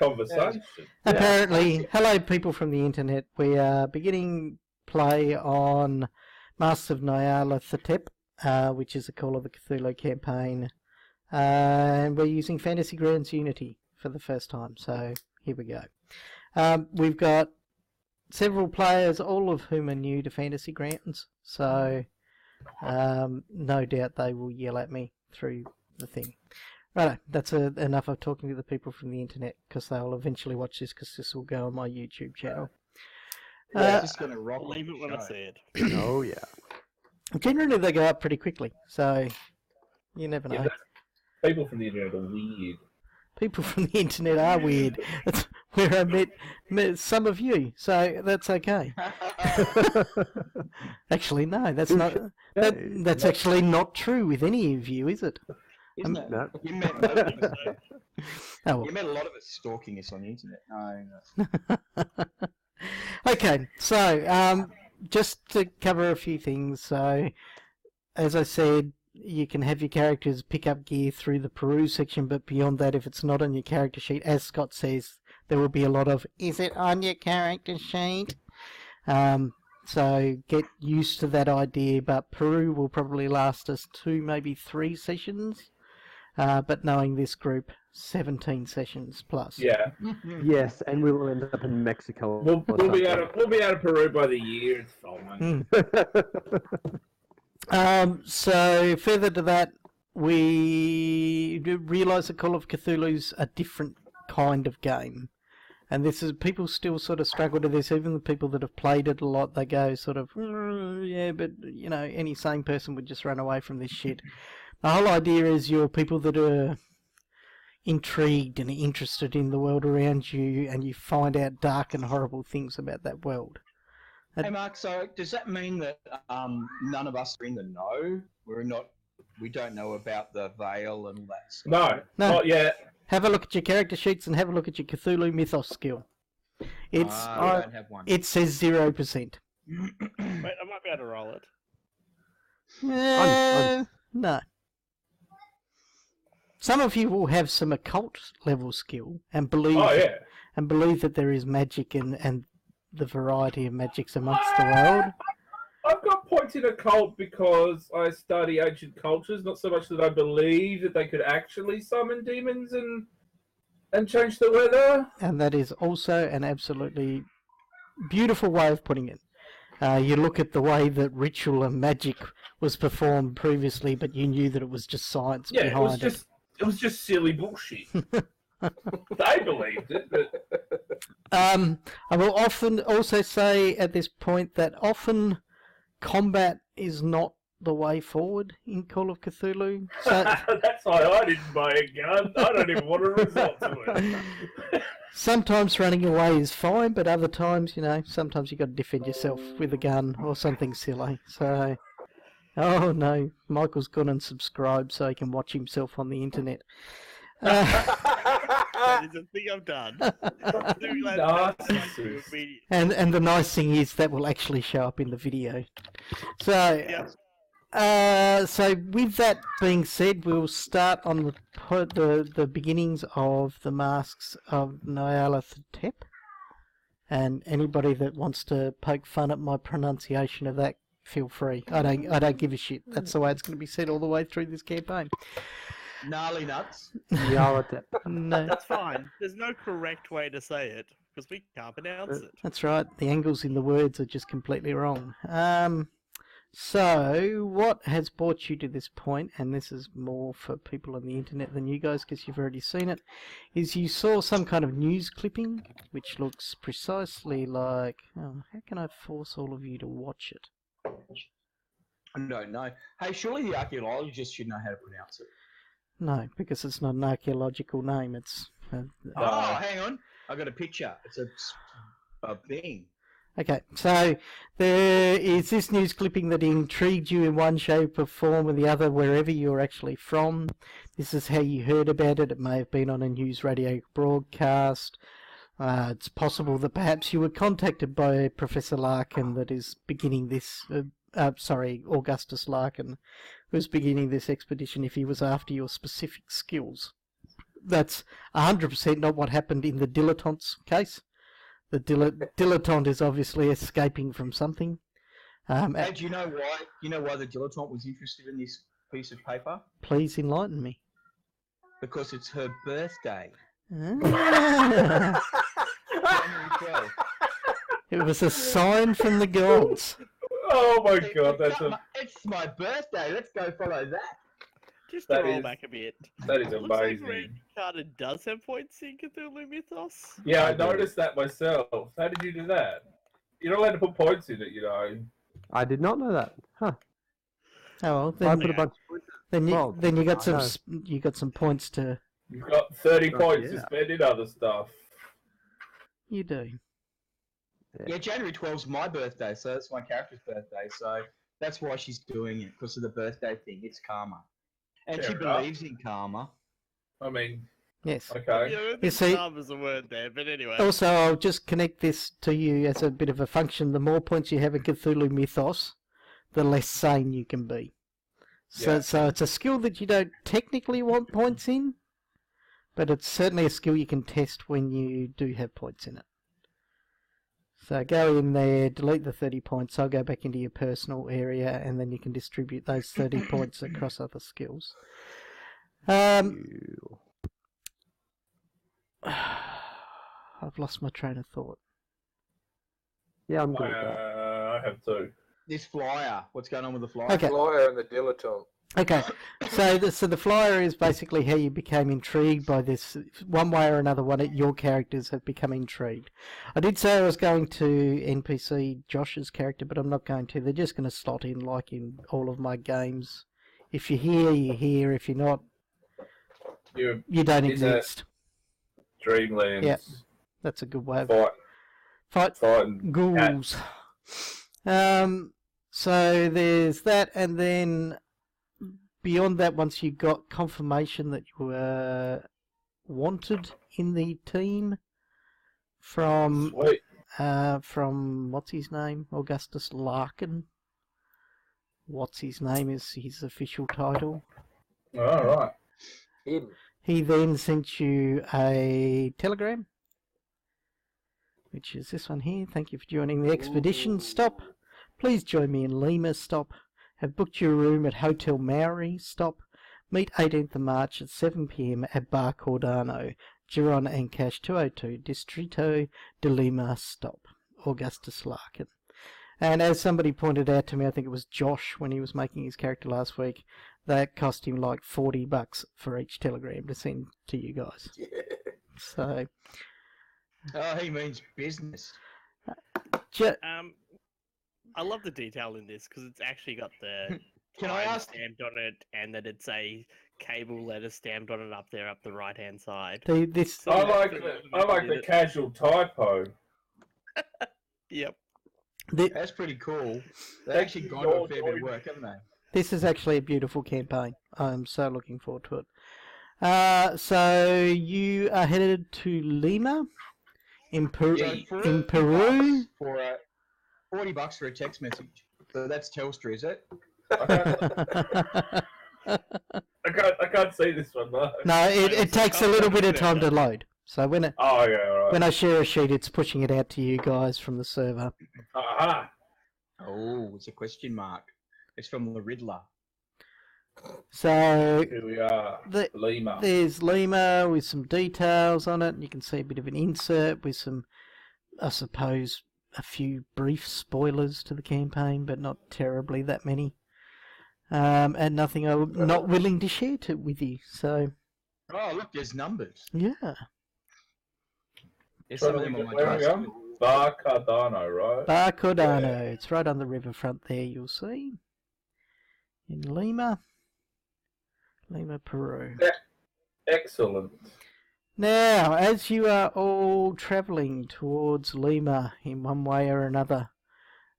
conversation. Apparently, hello people from the internet. We are beginning play on Masks of Nyarlathotep, which is a Call of Cthulhu campaign. And we're using Fantasy Grounds Unity for the first time, so here we go. We've got several players, all of whom are new to Fantasy Grounds, so no doubt they will yell at me through the thing. Right, that's enough of talking to the people from the internet, because they'll eventually watch this, because this will go on my YouTube channel. Just gonna rock. Leave it when I say it. Oh, yeah. Generally, they go up pretty quickly, so you never know. Yeah, people from the internet are weird. People from the internet are weird. That's where I met some of you, so that's okay. Actually, no, that's not. That's actually not true with any of you, is it? Isn't it? No. You met Oh, well. you met a lot of us stalking us on the internet. No. Okay, so just to cover a few things. So, as I said, you can have your characters pick up gear through the Peru section, but beyond that, if it's not on your character sheet, as Scott says, there will be a lot of, is it on your character sheet? So get used to that idea, but Peru will probably last us 2, maybe 3 sessions. But knowing this group, 17 sessions plus. Yeah, Yes, and we will end up in Mexico. we'll be out of Peru by the year. It's fine. So further to that, we realise that Call of Cthulhu's a different kind of game. And this is, people still sort of struggle to this, even the people that have played it a lot, they go sort of, yeah, but, you know, any sane person would just run away from this shit. The whole idea is you're people that are intrigued and interested in the world around you, and you find out dark and horrible things about that world. Hey, Mark. So does that mean that none of us are in the know? We don't know about the veil and all that stuff. No, not yet. Have a look at your character sheets and have a look at your Cthulhu Mythos skill. It's I don't have one. it says 0%. Wait, I might be able to roll it. No. Some of you will have some occult level skill and believe that there is magic and the variety of magics amongst the world. I've got points in occult because I study ancient cultures, not so much that I believe that they could actually summon demons and change the weather. And that is also an absolutely beautiful way of putting it. You look at the way that ritual and magic was performed previously, but you knew that it was just science behind it. It was just silly bullshit. They believed it, but... I will often also say at this point that often combat is not the way forward in Call of Cthulhu. So, that's why I didn't buy a gun. I don't even want to resort to it. sometimes running away is fine, but other times, you know, sometimes you've got to defend yourself with a gun or something silly. So, oh no, Michael's gone and subscribed so he can watch himself on the internet. That is a thing I've done. And the nice thing is that will actually show up in the video. So, so with that being said, we'll start on the beginnings of the Masks of Nyarlathotep. And anybody that wants to poke fun at my pronunciation of that, feel free. I don't give a shit. That's the way it's going to be said all the way through this campaign. Gnarly nuts. Nyarlathotep. No. That's fine. There's no correct way to say it, because we can't pronounce it. That's right. The angles in the words are just completely wrong. So, what has brought you to this point, and this is more for people on the internet than you guys, because you've already seen it, is you saw some kind of news clipping, which looks precisely like... Oh, how can I force all of you to watch it? I don't know. Hey, surely the archaeologists should know how to pronounce it. No, because it's not an archaeological name. It's hang on. I got a picture. It's a thing. Okay, so there is this news clipping that intrigued you in one shape or form or the other, wherever you're actually from. This is how you heard about it. It may have been on a news radio broadcast. It's possible that perhaps you were contacted by Professor Larkin that is beginning this... Augustus Larkin, who's beginning this expedition if he was after your specific skills. that's 100% not what happened in the dilettante's case. The dilettante is obviously escaping from something. And do you know why? You know why the dilettante was interested in this piece of paper? Please enlighten me. Because it's her birthday. Ah. January 12th. It was a sign from the gods. Oh my god, It's my birthday. Let's go follow that. Just to That roll is- back a bit. that is Looks like amazing. Red Carter does have points in Cthulhu Mythos. Yeah, I I do. noticed that myself. How did you do that? You're not allowed to put points in it, you know. I did not know that. Huh. Oh, So I well, put a bunch of points. then you got I some know. you got some points to. You've got 30 Oh, points to yeah. spend in other stuff. You do. Yeah, January 12th's my birthday, so that's my character's birthday. So that's why she's doing it, because of the birthday thing. It's karma. And she Fair enough. believes in karma. I mean, Yes. okay. Yeah, I You think see- "calm" is a word there, but anyway. Also, I'll just connect this to you as a bit of a function. The more points you have in Cthulhu Mythos, the less sane you can be. So, Yeah. so it's a skill that you don't technically want points in, but it's certainly a skill you can test when you do have points in it. So go in there, delete the 30 points, I'll go back into your personal area, and then you can distribute those 30 points across other skills. I've lost my train of thought. Yeah, I'm good with that. I have two. This flyer, what's going on with the flyer? Okay. Flyer and the dilettante. Okay, so the flyer is basically how you became intrigued by this. One way or another, your characters have become intrigued. I did say I was going to NPC Josh's character, but I'm not going to. They're just going to slot in like in all of my games. If you're here, you're here. If you're not, You you don't in the exist. Dreamlands. Yeah. That's a good way of Fighting cats. ghouls. So there's that, and then beyond that, once you got confirmation that you were wanted in the team from Sweet. what's his name? Augustus Larkin. What's his name is his official title. All right. Him. He then sent you a telegram, which is this one here. Thank you for joining the expedition. Stop. Please join me in Lima. Stop. Have booked your room at Hotel Maori. Stop. Meet 18th of March at 7 p.m. at Bar Cordano, Giron and Cash 202, Distrito de Lima. Stop. Augustus Larkin. And as somebody pointed out to me, I think it was Josh when he was making his character last week, that cost him like $40 for each telegram to send to you guys. Yeah. So, Oh, he means business. I love the detail in this because it's actually got the Can I time ask? stamped on it, and that it's a cable letter stamped on it up there, up the right hand side. this So I that's like the casual typo. Yep. That's pretty cool. They've actually gone to a fair bit of work, haven't they? This is actually a beautiful campaign. I'm so looking forward to it. So you are headed to Lima in, in Peru. For $40 for a text message. So that's Telstra, is it? I can't see this one though. No, it takes a little bit of time to load. So when Oh yeah, all right. when I share a sheet, it's pushing it out to you guys from the server. Aha. Oh, it's a question mark. It's from the Riddler. So Here we are. Lima. there's Lima with some details on it, and you can see a bit of an insert with some, I suppose, a few brief spoilers to the campaign, but not terribly that many. And nothing I'm not willing to share with you. So Oh, look, there's numbers. yeah, There's some of them on my Where are we desk. going? Bar Cardano, right? Bar Cordano. It's right on the riverfront there. You'll see in Lima, Peru. Excellent. Now, as you are all travelling towards Lima in one way or another,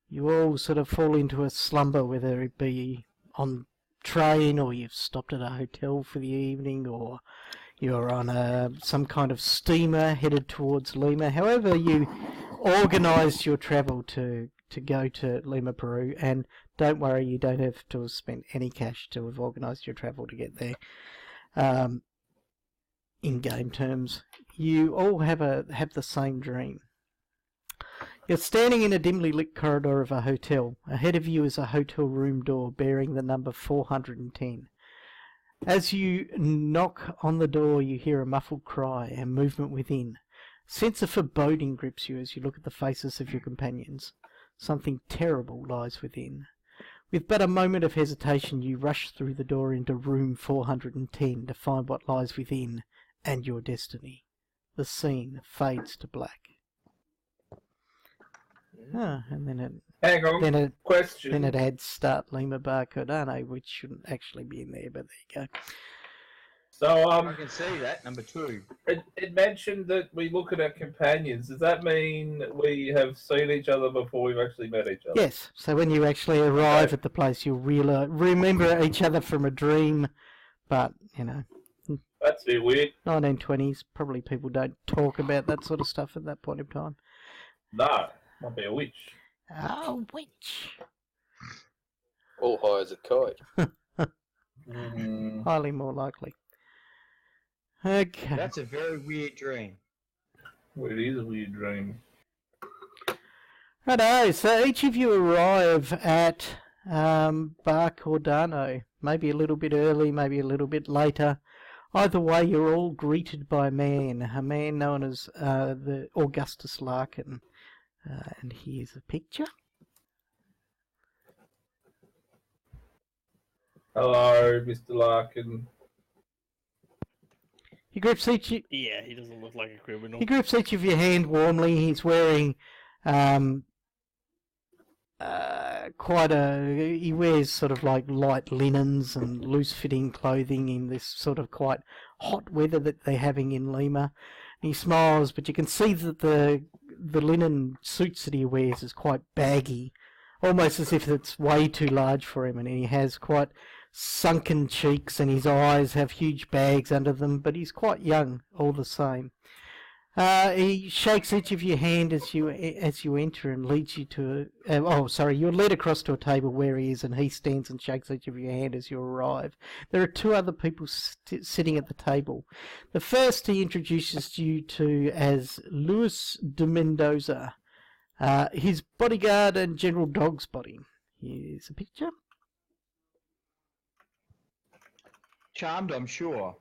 you all sort of fall into a slumber, whether it be on train or you've stopped at a hotel for the evening or you're on some kind of steamer headed towards Lima. However, you organised your travel to go to Lima, Peru, and don't worry, you don't have to have spent any cash to have organised your travel to get there. in game terms, you all have the same dream. You're standing in a dimly lit corridor of a hotel. Ahead of you is a hotel room door bearing the number 410. As you knock on the door, you hear a muffled cry and movement within. A sense of foreboding grips you as you look at the faces of your companions. Something terrible lies within. With but a moment of hesitation, you rush through the door into room 410 to find what lies within and your destiny. The scene fades to black. And then Hang on. Question. Then it adds start Lima Bar Cardano, which shouldn't actually be in there, but there you go. So I can see that, number 2. It mentioned that we look at our companions. Does that mean we have seen each other before we've actually met each other? Yes. So when you actually arrive at the place, you'll remember each other from a dream. But, you know, that's a bit weird. 1920s, probably people don't talk about that sort of stuff at that point in time. No, might be a witch. Oh, witch. All high as a kite. Highly more likely. Okay. That's a very weird dream. Well, it is a weird dream. Righto, so each of you arrive at Bar Cardano. Maybe a little bit early, maybe a little bit later. Either way, you're all greeted by a man known as the Augustus Larkin. And here's a picture. Hello, Mr. Larkin. He grips each. Yeah, he doesn't look like a criminal. He grips each of your hand warmly. He's wearing he wears sort of like light linens and loose-fitting clothing in this sort of quite hot weather that they're having in Lima. He smiles, but you can see that the linen suits that he wears is quite baggy, almost as if it's way too large for him, and he has quite sunken cheeks and his eyes have huge bags under them, but he's quite young all the same. He shakes each of your hand as you enter and leads you to you're led across to a table where he is, and he stands and shakes each of your hand as you arrive. There are 2 other people sitting at the table. The first he introduces you to as Luis de Mendoza, his bodyguard and General Dog's body. Here's a picture. Charmed, I'm sure.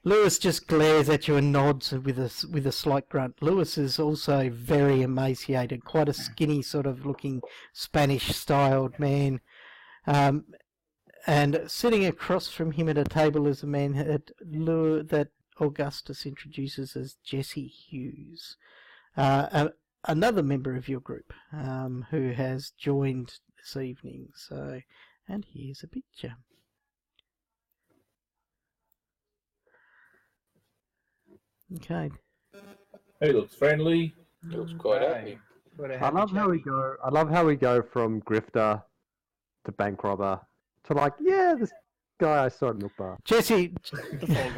Lewis just glares at you and nods with a slight grunt. Lewis is also very emaciated, quite a skinny sort of looking Spanish-styled man. And sitting across from him at a table is a man that Augustus introduces as Jesse Hughes, another member of your group who has joined this evening. So, and here's a picture. Okay. He looks friendly. He looks quite happy. I love how we go from grifter to bank robber to like, yeah, this guy I saw at Milk Bar. Jesse, The poor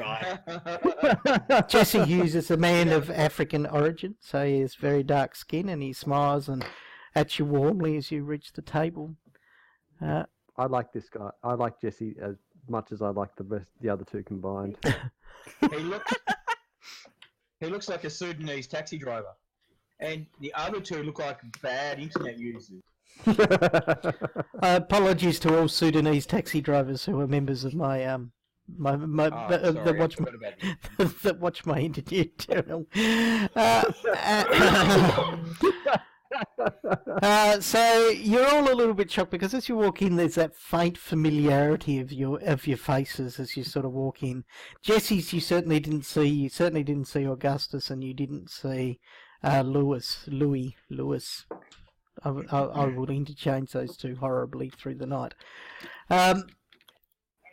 guy. Jesse Hughes is a man of African origin, so he has very dark skin, and he smiles and at you warmly as you reach the table. I like this guy. I like Jesse as much as I like the other 2 combined. He looks like a Sudanese taxi driver, and the other 2 look like bad internet users. Apologies to all Sudanese taxi drivers who are members of my that watch my internet channel. So you're all a little bit shocked because as you walk in, there's that faint familiarity of your faces as you sort of walk in. Jesse's you certainly didn't see. You certainly didn't see Augustus, and you didn't see Lewis. I will interchange those 2 horribly through the night.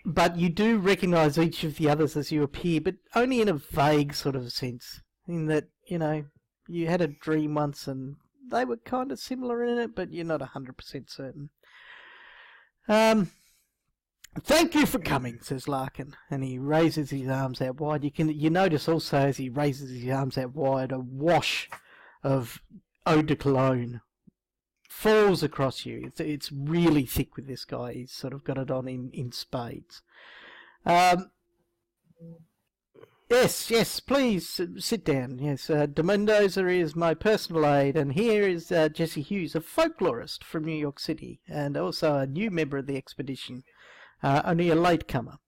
But you do recognise each of the others as you appear, but only in a vague sort of sense, in that, you know, you had a dream once and they were kind of similar in it, but you're not 100% certain. Thank you for coming, says Larkin, and he raises his arms out wide. You notice also as he raises his arms out wide, a wash of eau de cologne falls across you. It's really thick with this guy. He's sort of got it on in spades. Yes, yes, please sit down. Yes, De Mendoza is my personal aide, and here is Jesse Hughes, a folklorist from New York City, and also a new member of the expedition, only a latecomer.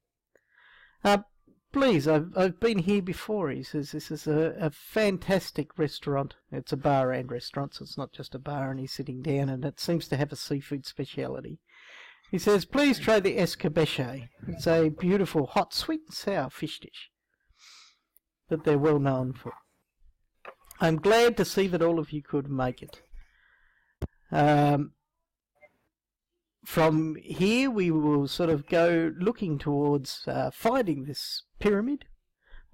Please, I've been here before. He says this is a fantastic restaurant. It's a bar and restaurant, so it's not just a bar, and he's sitting down, and it seems to have a seafood speciality. He says, please try the escabeche. It's a beautiful hot, sweet and sour fish dish that they're well known for. I'm glad to see that all of you could make it. From here we will sort of go looking towards finding this pyramid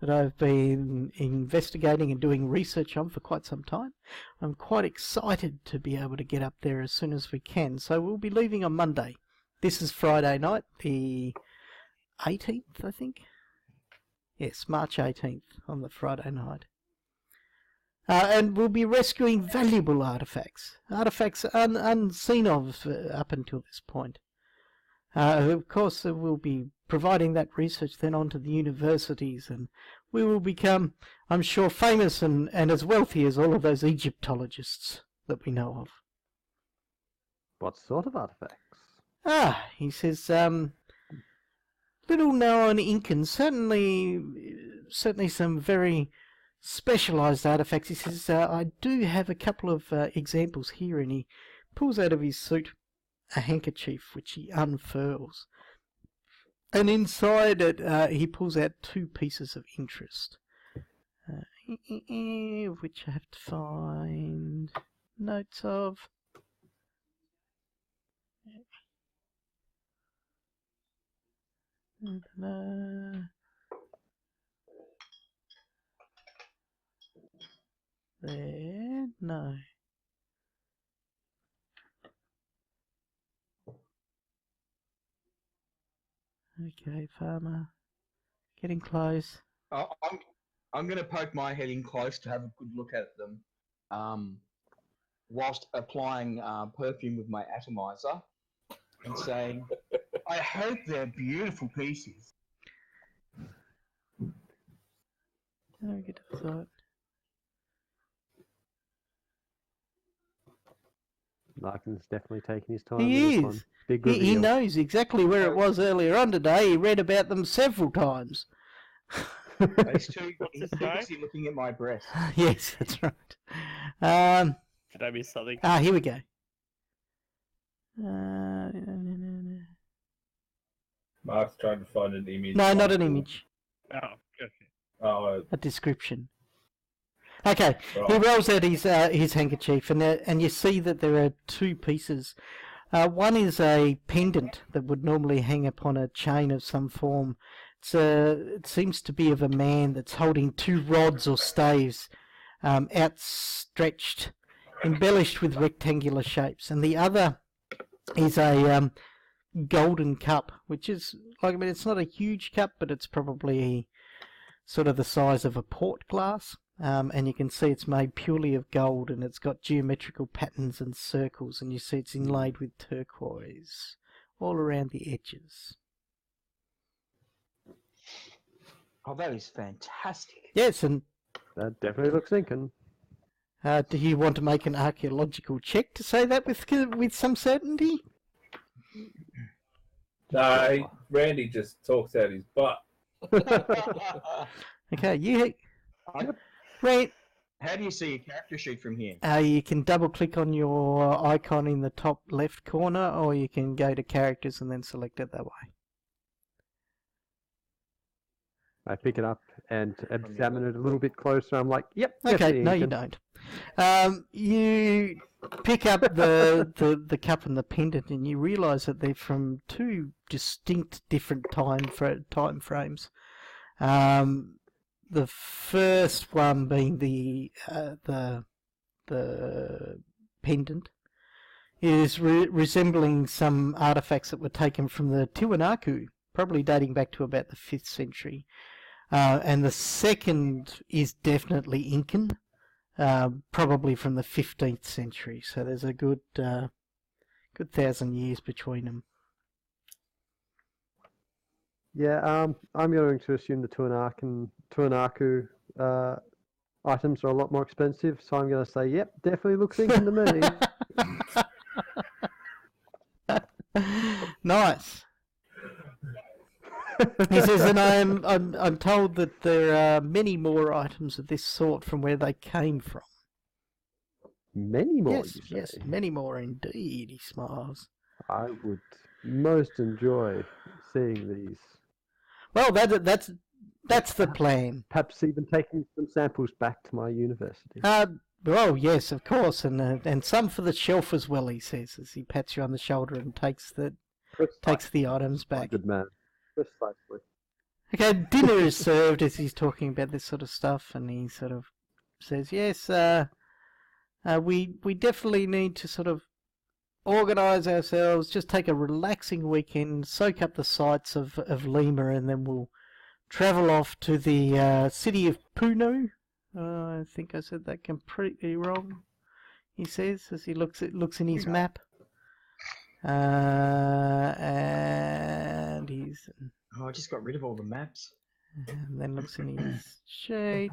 that I've been investigating and doing research on for quite some time. I'm quite excited to be able to get up there as soon as we can, so we'll be leaving on Monday. This is Friday night, the 18th, I think. Yes, March 18th on the Friday night. And we'll be rescuing valuable artefacts unseen of up until this point. Of course, we'll be providing that research then onto the universities, and we will become, I'm sure, famous and as wealthy as all of those Egyptologists that we know of. What sort of artifacts? He says, little known Incan, certainly some very specialised artefacts. He says, I do have a couple of examples here, and he pulls out of his suit a handkerchief which he unfurls. And inside it, he pulls out two pieces of interest, which I have to find notes of. There, no. Okay, farmer. Getting close. I'm going to poke my head in close to have a good look at them, whilst applying perfume with my atomizer and saying, I hope they're beautiful pieces. I'll get to that. Larkin's definitely taking his time. He with this is. one. Big He reveal. knows exactly where it was earlier on today. He read about them several times. He's too guy? busy looking at my breast. Yes, that's right. Did I miss something? Here we go. Mark's trying to find an image. No, not an image. Oh, okay. Oh, A description. Okay, right. he rolls out his handkerchief, and you see that there are two pieces. One is a pendant that would normally hang upon a chain of some form. It seems to be of a man that's holding two rods or staves outstretched, embellished with rectangular shapes. And the other is a golden cup, which is, like, I mean, it's not a huge cup, but it's probably sort of the size of a port glass. And you can see it's made purely of gold, and it's got geometrical patterns and circles, and you see it's inlaid with turquoise all around the edges. Oh, that is fantastic. Yes, and That definitely looks Incan. do you want to make an archaeological check to say that with some certainty? no, Randy just talks out his butt. Okay, Right, How do you see a character sheet from here? you can double click on your icon in the top left corner, or you can go to characters and then select it that way. I pick it up and examine it a little bit closer. I'm like, yep. Okay, definitely no, you Incan. don't. You pick up the cup and the pendant, and you realise that they're from two distinct different time frames. The first one being the pendant is resembling some artifacts that were taken from the Tiwanaku, probably dating back to about the 5th century. And the second is definitely Incan, probably from the 15th century. So there's a good 1,000 years between them. Tuanaku items are a lot more expensive, so I'm going to say, yep, definitely looks Incan to me. Nice. He says, and I'm told that there are many more items of this sort from where they came from. Many more, Yes, you say? yes, many more indeed, he smiles. I would most enjoy seeing these. Well, that's the plan. Perhaps even taking some samples back to my university. Well, yes, of course, and some for the shelf as well, he says, as he pats you on the shoulder and takes the items back. Good man. Precisely. Okay, dinner is served as he's talking about this sort of stuff, and he sort of says, yes, we definitely need to sort of organise ourselves, just take a relaxing weekend, soak up the sights of Lima, and then we'll travel off to the city of Puno. I think I said that completely wrong, he says, as he looks in his map. And he's... Oh, I just got rid of all the maps. And then looks in his sheet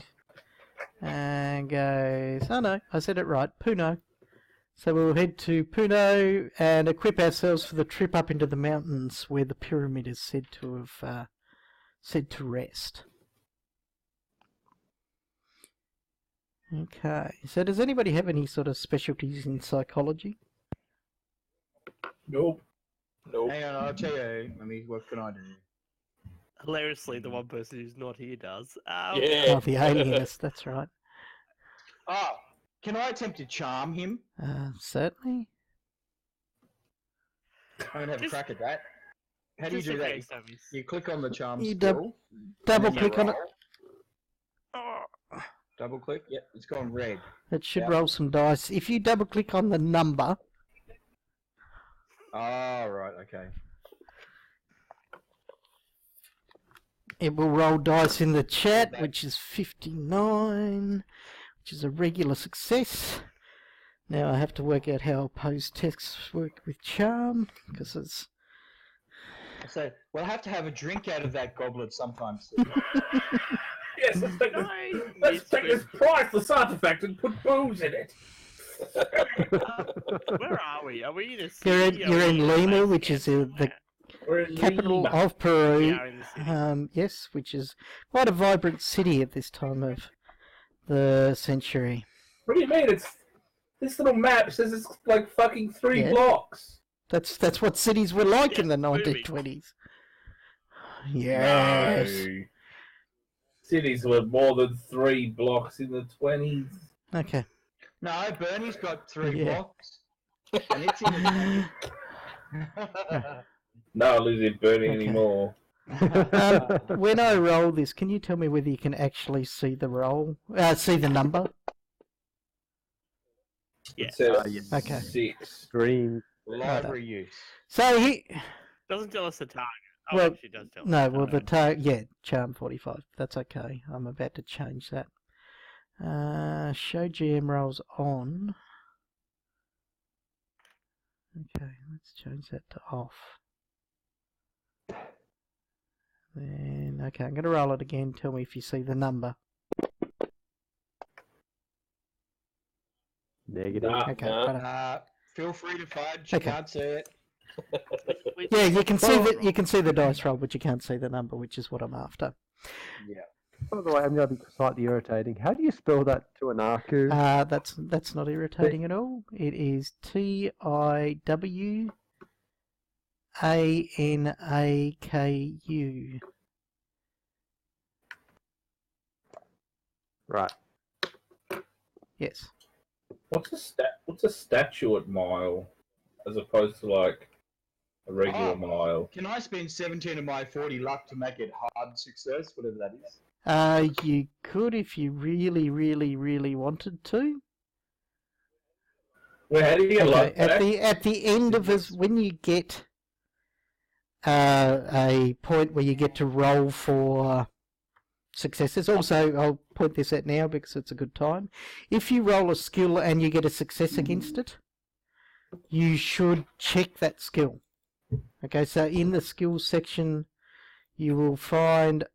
and goes, oh no, I said it right, Puno. So we'll head to Puno and equip ourselves for the trip up into the mountains where the pyramid is said to rest. Okay, so does anybody have any sort of specialties in psychology? Nope. Hang on, I'll tell you. What can I do? Hilariously, the one person who's not here does. Yeah. Oh, the alienist, that's right. Oh, can I attempt to charm him? Certainly. I'm gonna have a crack at that. How do you Just do in that? case, Dummies. You click on the charm You skill. Double and then you click on it. roll. Double click. Yep, it's gone red. It should Yep. roll some dice. If you double click on the number, Oh, right. Okay. it will roll dice in the chat, which is 59, which is a regular success. Now I have to work out how opposed texts work with charm, because it's... So we'll have to have a drink out of that goblet sometime soon. Yes, let's take this priceless artifact and put booze in it. Where are we? Are we in a city? You're in Lima, which is the We're in capital Lima. of We Peru. are in the city. Yes, which is quite a vibrant city at this time of the century. What do you mean? This little map says it's like fucking 3 Yeah. blocks. That's what cities were like in the movie. 1920s. Yes. No. Cities were more than 3 blocks in the 20s. Okay. No, Bernie's got 3 Yeah. blocks. And it's in the... No, Lizzie burning Okay. anymore. When I roll this, can you tell me whether you can actually see the roll? See the number? Yeah. It says yes. Okay. 6. Green. Library use. So he... Doesn't tell us the target. Oh, Well, actually, it does tell us. No, the well, the target. charm 45. That's okay. I'm about to change that. Show GM rolls on. Okay, let's change that to off. Then, okay, I'm going to roll it again. Tell me if you see the number. Negative. Nah, Okay, nah. right. Feel free to fudge. Okay. Can't see it. Yeah, you can see the dice roll, but you can't see the number, which is what I'm after. Yeah. By the way, I'm going to be slightly irritating. How do you spell that Tuanaku? That's not irritating at all. It is TIWANAKU. Right. Yes. What's a statute mile as opposed to like a regular Oh. mile? Can I spend 17 of my 40 luck to make it hard success, whatever that is? You could if you really, really, really wanted to. Well, how do you get luck back? At the end of this, when you get a point where you get to roll for successes. Also, I'll point this out now because it's a good time. If you roll a skill and you get a success against it, you should check that skill. Okay, so in the skills section, you will find...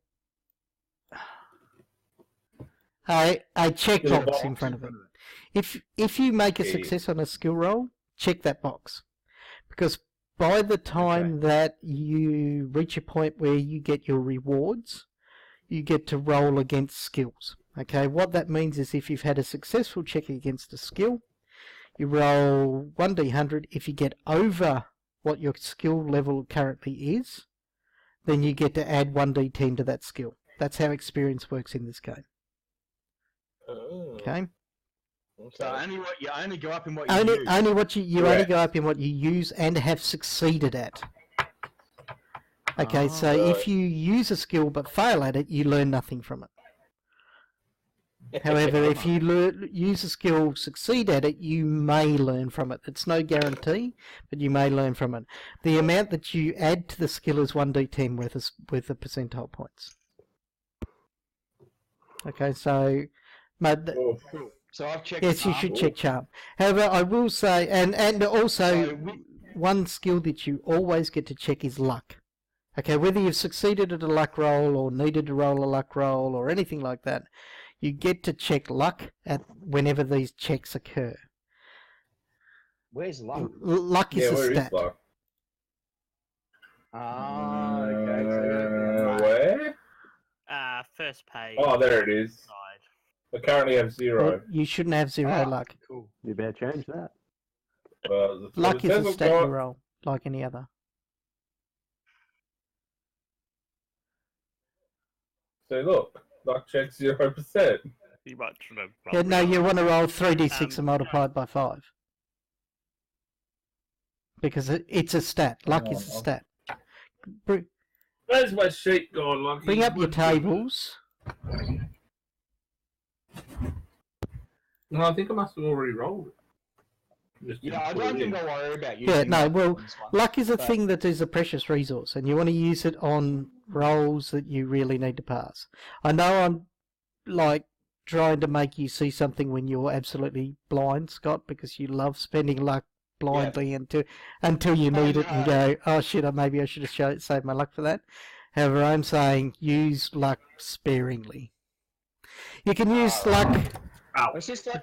a Little checkbox box in front of it. If you make a Yeah. success on a skill roll, check that box. Because by the time that you reach a point where you get your rewards, you get to roll against skills. Okay, what that means is if you've had a successful check against a skill, you roll 1d100. If you get over what your skill level currently is, then you get to add 1d10 to that skill. That's how experience works in this game. Oh, Okay? So okay. you only go up in what you Only, use. only what you only Correct. go up in what you use and have succeeded at. Okay, so right. if you use a skill but fail at it, you learn nothing from it. However, if you use a skill, succeed at it, you may learn from it. It's no guarantee, but you may learn from it. The amount that you add to the skill is 1d10 worth of percentile points. Okay, so... Oh, Cool. So I've checked. Yes, you charm. should check charm. However, I will say, and also, So we- one skill that you always get to check is luck. Okay, whether you've succeeded at a luck roll or needed to roll a luck roll or anything like that, you get to check luck at whenever these checks occur. Where's luck? Luck is yeah, a where is stat. luck? Ah, okay. So Where? First page. Oh, there it is. Side. I currently have 0. Well, you shouldn't have zero luck. Cool. You better change that. Luck it is says a I've stat you got- roll, like any other. So look, luck check 0%. You might should have Yeah, no, you want to roll 3d6 Um, and multiply it by 5. Because it's a stat. Luck is a on. stat. Where's my sheet gone, Lucky? Bring up your tables. No, I think I must have already rolled it. Just Yeah, I didn't put don't it think in. I'll worry about Yeah, using no, luck well, on this one. luck is a But- thing that is a precious resource, and you want to use it on rolls that you really need to pass. I know I'm, like, trying to make you see something when you're absolutely blind, Scott, because you love spending luck blindly until you need it and go, oh shit, maybe I should have saved my luck for that. However, I'm saying use luck sparingly. You can use luck... It's just like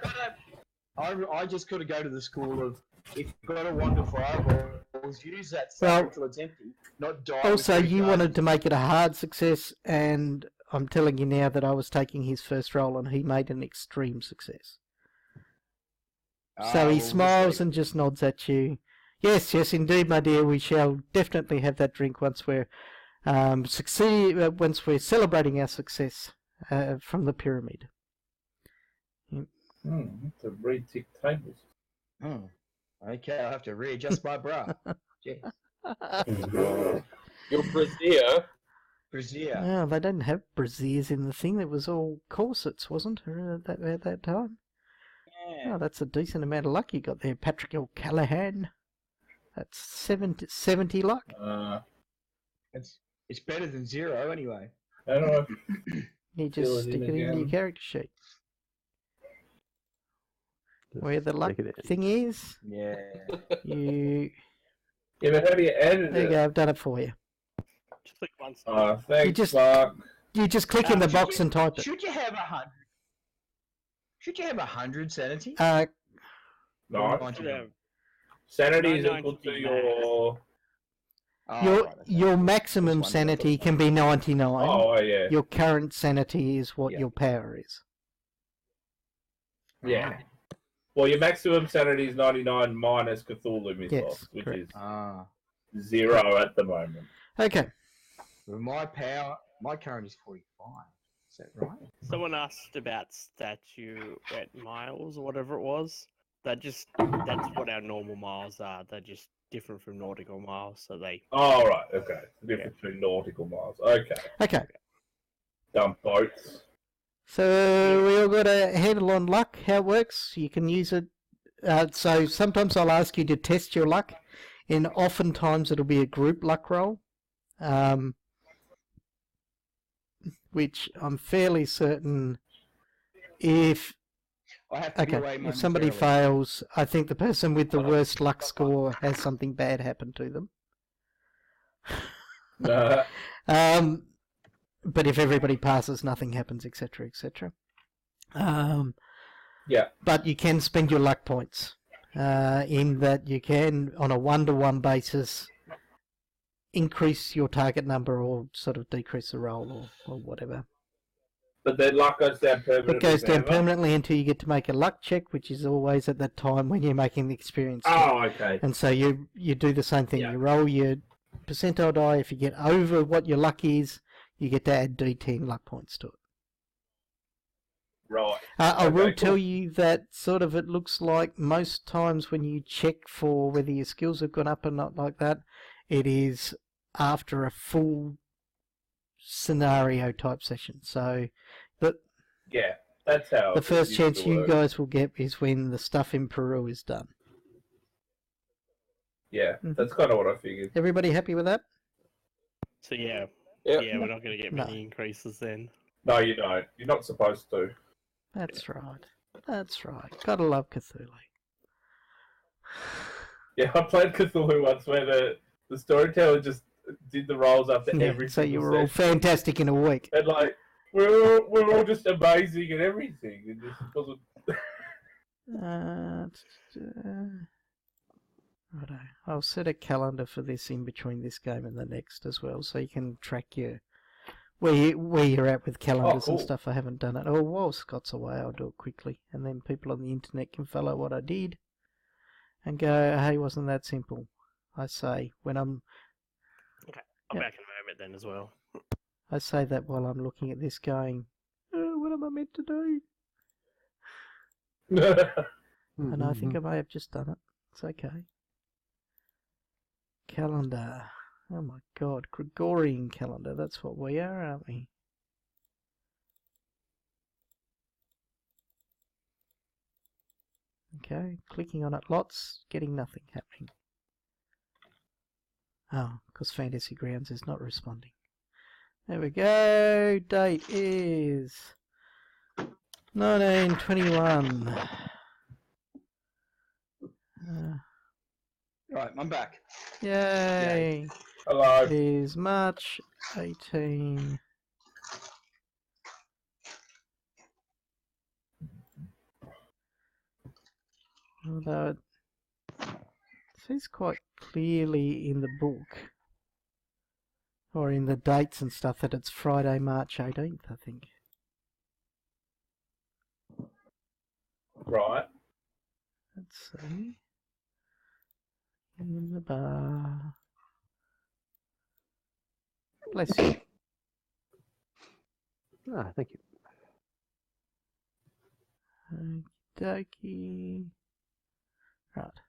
I just got to go to the school of if you've got a 1 to 5 rolls, use that Well, until it's empty, not die. Also, with three you wanted cards. to make it a hard success, and I'm telling you now that I was taking his first roll and he made an extreme success. So he smiles and just nods at you. Yes, yes, indeed, my dear. We shall definitely have that drink once we're once we're celebrating our success from the pyramid. To re-tick tables. Okay, I'll have to readjust my bra. Jeez. Your brassiere. Brazier. Oh, they didn't have brassieres in the thing. It was all corsets, wasn't it, at that time? Yeah. Oh, that's a decent amount of luck you got there, Patrick O'Callaghan. That's 70 luck. It's better than 0 anyway. I don't know. You Fill just it stick in it into your again. character sheet. Just Where the luck stick it in. thing is, Yeah. you... Yeah, but how do you edit There you it? go, I've done it for you. Just click once. Oh, thanks, just- Mark. You just click in the Should box you- and type it. Should you have 100? Should you have 100 sanity? Uh, No. 99. Sanity is 99 equal to should be your... Oh, your right, okay. your maximum Just sanity wondered. can be 99. Oh, yeah. Your current sanity is what Yeah. your power is. Yeah. Well, your maximum sanity is 99 minus Cthulhu Mythos, Yes, which correct. is 0 at the moment. Okay. Well, my current is 45. Is that right? Someone asked about statue at miles or whatever it was. That's what our normal miles are. They're just different from nautical miles, so they. Oh, right, okay. The difference between nautical miles. Okay. Okay. Dump boats. So we all got a handle on luck, how it works. You can use it. So sometimes I'll ask you to test your luck, and oftentimes it'll be a group luck roll, which I'm fairly certain if I have to be away if somebody momentarily. fails, I think the person with the worst luck score has something bad happen to them. But if everybody passes, nothing happens, etc., etc. Yeah. But you can spend your luck points in that you can, on a 1-to-1 basis, increase your target number or sort of decrease the roll or whatever. But then luck goes down permanently. It goes down forever? permanently until you get to make a luck check, which is always at that time when you're making the experience check. Oh, okay. And so you do the same thing. Yeah. You roll your percentile die. If you get over what your luck is, you get to add D10 luck points to it. Right. I Okay, will cool. tell you that sort of it looks like most times when you check for whether your skills have gone up or not like that, it is after a full scenario type session. So Yeah, that's how. the it first used chance to you work. guys will get is when the stuff in Peru is done. Yeah, Mhm. that's kind of what I figured. Everybody happy with that? So yeah, Yep. yeah, we're not going to get No. many increases then. No, you don't. You're not supposed to. That's right. That's right. Gotta love Cthulhu. Yeah, I played Cthulhu once where the storyteller just did the rolls after Yeah, every so you single were all session. fantastic in a week. And like, we're all just amazing and everything. It just wasn't. Righto. I'll set a calendar for this in between this game and the next as well, so you can track your where you're at with calendars cool. and stuff. I haven't done it. Oh, while Scott's away, I'll do it quickly, and then people on the internet can follow what I did and go, "Hey, wasn't that simple?" I say when I'm Yeah. back in a moment then as well. I say that while I'm looking at this, going, "Oh, what am I meant to do?" And I think I may have just done it. It's okay. Calendar. Oh my god, Gregorian calendar. That's what we are, aren't we? Okay, clicking on it lots, getting nothing happening. Oh, because Fantasy Grounds is not responding. There we go. Date is 1921. Right, I'm back. Yay! Hello. It is March 18. Although it says quite clearly in the book, or in the dates and stuff, that it's Friday, March 18th, I think. Right. Let's see. In the bar. Bless you. Ah, thank you. Okey-dokey. Right.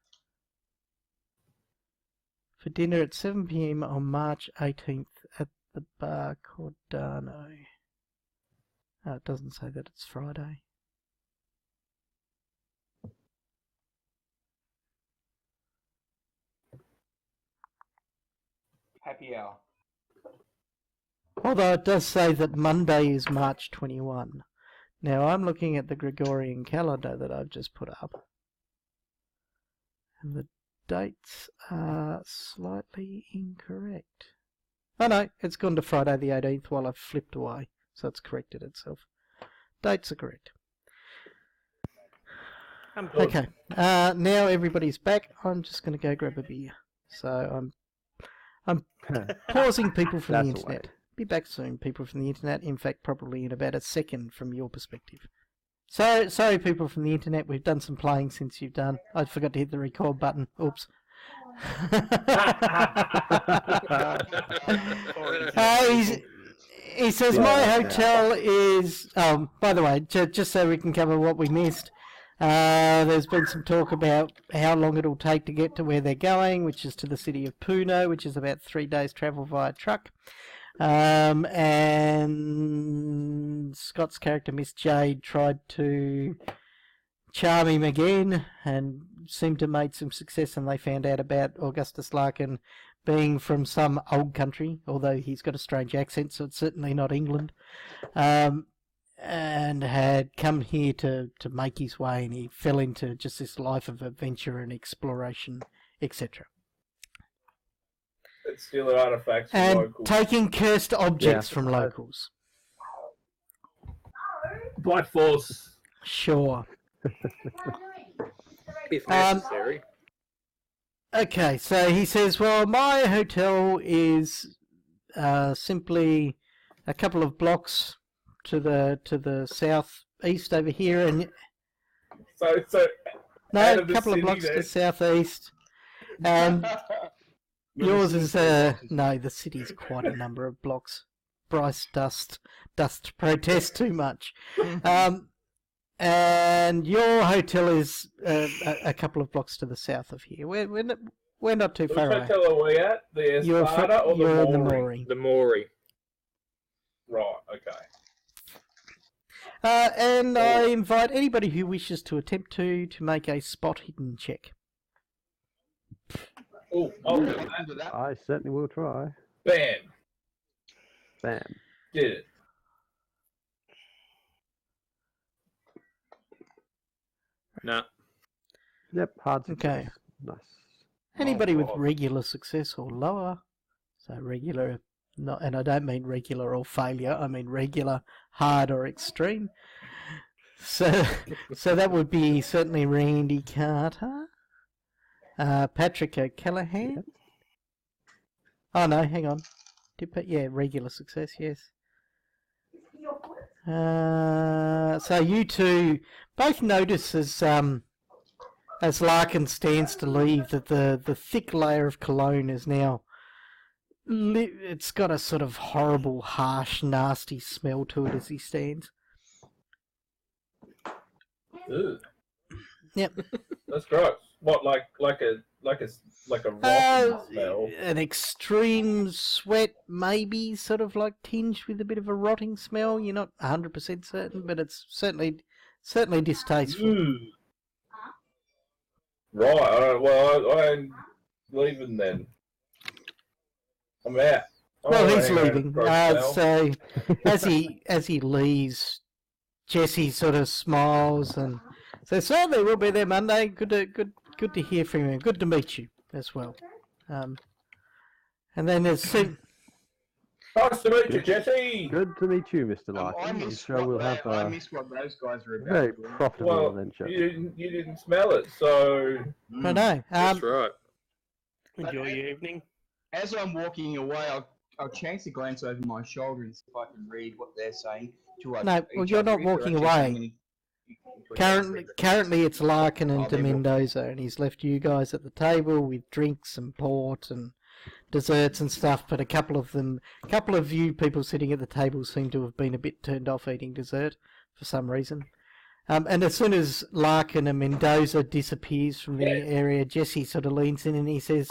For dinner at 7 p.m. on March 18th at the bar Cordano. Oh, it doesn't say that it's Friday. Happy hour. Although it does say that Monday is March 21. Now I'm looking at the Gregorian calendar that I've just put up. And the dates are slightly incorrect. Oh no, it's gone to Friday the 18th while I've flipped away. So it's corrected itself. Dates are correct. I'm good. Okay, now everybody's back. I'm just going to go grab a beer. So I'm pausing people from the That's the way. internet. Be back soon, people from the internet. In fact, probably in about a second from your perspective. So, sorry, people from the internet. We've done some playing since you've done. I forgot to hit the record button. Oops. He says, my hotel is... by the way, just so we can cover what we missed, there's been some talk about how long it'll take to get to where they're going, which is to the city of Puno, which is about 3 days' travel via truck. And Scott's character, Miss Jade, tried to charm him again and seemed to make some success, and they found out about Augustus Larkin being from some old country, although he's got a strange accent, so it's certainly not England, and had come here to make his way, and he fell into just this life of adventure and exploration, etc. It's stealing artifacts from And locals. taking cursed objects Yeah. from locals. By force. Sure. If necessary. Okay, so he says, well, my hotel is simply a couple of blocks to the southeast over here, and So no, out a of the couple of city blocks to then. southeast, and yours is no. no, the city's quite a number of blocks. Bryce dost protest too much, and your hotel is a couple of blocks to the south of here. We're not too Which far away. hotel are we at? The Espada or the You're in the Maury? Maury. The Maury. Right, okay. And I invite anybody who wishes to attempt to make a spot hidden check. Oh, I'll do that. Under that. I certainly will try. Bam. Bam. Did it. Nah. Yep, hard success. Okay. Nice. Anybody with God. regular success or lower, so regular, not, and I don't mean regular or failure, I mean regular, hard or extreme. So that would be certainly Randy Carter, Patrick O'Callaghan. Oh no, hang on. Yeah, regular success, yes. So you two both notice as Larkin stands to leave that the thick layer of cologne is now it's got a sort of horrible, harsh, nasty smell to it as he stands. Ugh. Yep. That's gross. What, like a rotten smell? An extreme sweat, maybe sort of like tinged with a bit of a rotting smell. You're not 100% certain, but it's certainly distasteful. Mm. Right. Well, I'm leaving then. I'm out. Well, Oh, he's hang on, leaving. gross smell. So as he leaves, Jesse sort of smiles and says, "So they will be there Monday. Good to hear from you. Good to meet you as well." And then there's soon. Nice to meet you, Jesse. Good to meet you, Mr. I Larkin. I'm missed sure we'll have I a missed what those guys were about. very profitable Well, adventure. you didn't smell it, so I know. That's right. Enjoy your evening. As I'm walking away, I'll chance to glance over my shoulder and see if I can read what they're saying to us. No, well, each you're other, not if they're walking actually away. saying anything. Currently it's Larkin and Oh, they're de Mendoza, and he's left you guys at the table with drinks and port and desserts and stuff. But a couple of you people sitting at the table seem to have been a bit turned off eating dessert for some reason. And as soon as Larkin and Mendoza disappears from the area, Jesse sort of leans in and he says,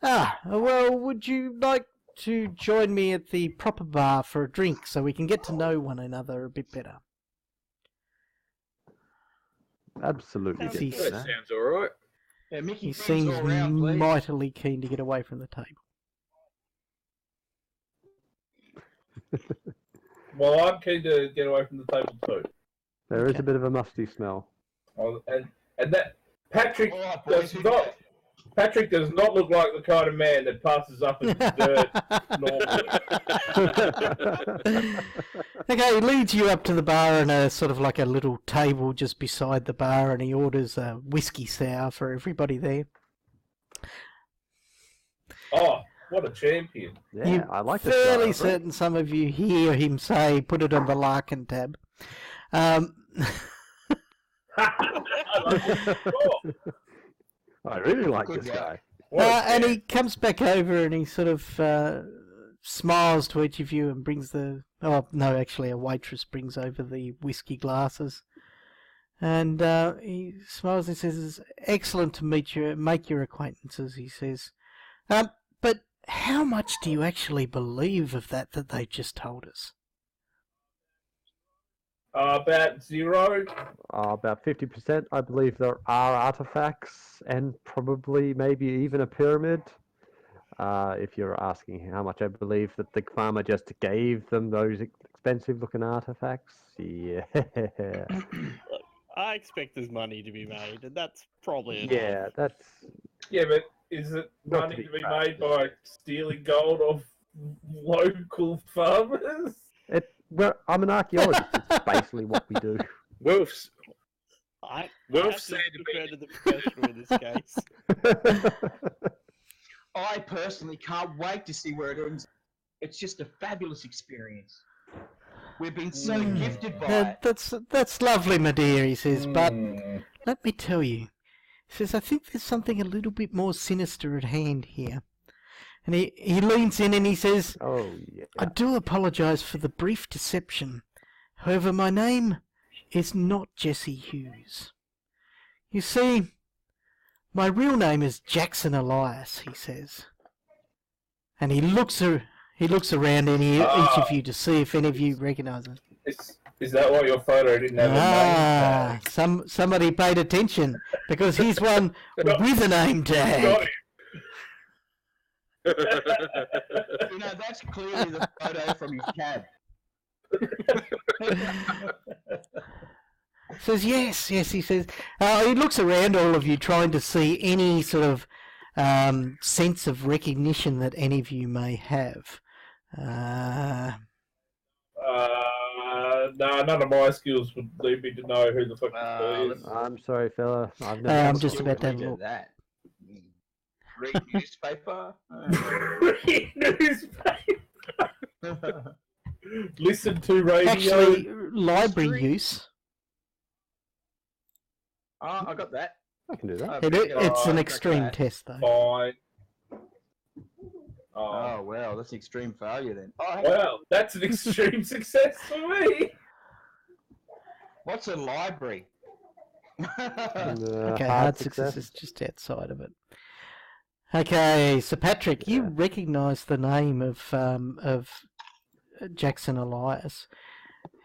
well, would you like to join me at the proper bar for a drink so we can get to know one another a bit better?" Absolutely. Yes, he get said. That that. sounds alright. Yeah, Mickey He friends seems all around, please. mightily keen to get away from the table. well, I'm keen to get away from the table too. There is Okay. a bit of a musty smell. Oh, and that Patrick All right, boys, does who not. go? Patrick does not look like the kind of man that passes up as dirt normally. Okay, he leads you up to the bar and a sort of like a little table just beside the bar, and he orders a whiskey sour for everybody there. Oh, what a champion! Yeah, You're I like this. fairly certain some of you hear him say, "Put it on the Larkin tab." I like what you thought. I really like Good this guy. guy. What a And champ. he comes back over and he sort of smiles to each of you and brings the... Oh, no, actually a waitress brings over the whiskey glasses. And he smiles and says, "It's excellent to make your acquaintances," he says. But how much do you actually believe of that they just told us? About 0. About 50%. I believe there are artifacts and probably maybe even a pyramid. If you're asking how much I believe that the farmer just gave them those expensive looking artifacts. Yeah. Look, I expect there's money to be made, and that's probably enough. Yeah, that's... Yeah, but is it Not money to to be be proud. made by stealing gold off local farmers? I'm an archaeologist. It's basically what we do. Wolf's I Wolf have to said defer to the professional in this case. I personally can't wait to see where it ends. It's just a fabulous experience. We've been so gifted by it. That's lovely, my dear, he says, but Hmm. let me tell you. He says, I think there's something a little bit more sinister at hand here. And he leans in and he says, Oh, yeah. I do apologise for the brief deception. However, my name is not Jesse Hughes. You see, my real name is Jackson Elias, he says. And he looks around each of you to see if any of you recognise him. Is that why your photo didn't have a name tag? Somebody paid attention, because he's one with a name tag. Got it. You know, that's clearly the photo from his cab. Says yes, he says. He looks around all of you, trying to see any sort of sense of recognition that any of you may have. No, none of my skills would lead me to know who the fuck this is. I'm sorry, fella. I've never I'm come just across about to have a Read look. that. Read newspaper. Read newspaper. Listen to radio. Actually, library use. Oh, I got that. I can do that. It's an I extreme got that. test, though. Fine. Oh, well, that's extreme failure then. Oh, Well, that's an extreme success for me. what's a library? And, Okay, hard success is just outside of it. Okay, so Patrick, you recognise the name of Jackson Elias.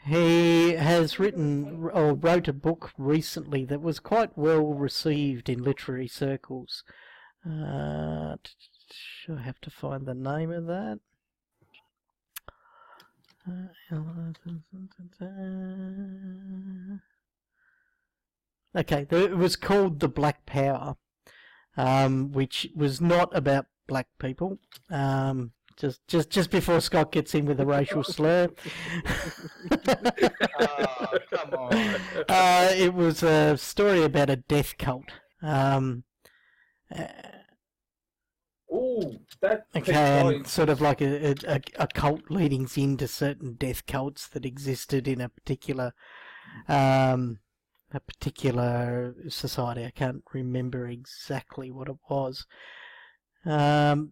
He has written or wrote a book recently that was quite well received in literary circles. I have to find the name of that. Okay, it was called The Black Power, which was not about black people. Just before Scott gets in with a racial slur. Oh, come on. It was a story about a death cult. Ooh, that. Okay, and sort of like a cult leadings into certain death cults that existed in a particular society. I can't remember exactly what it was. However,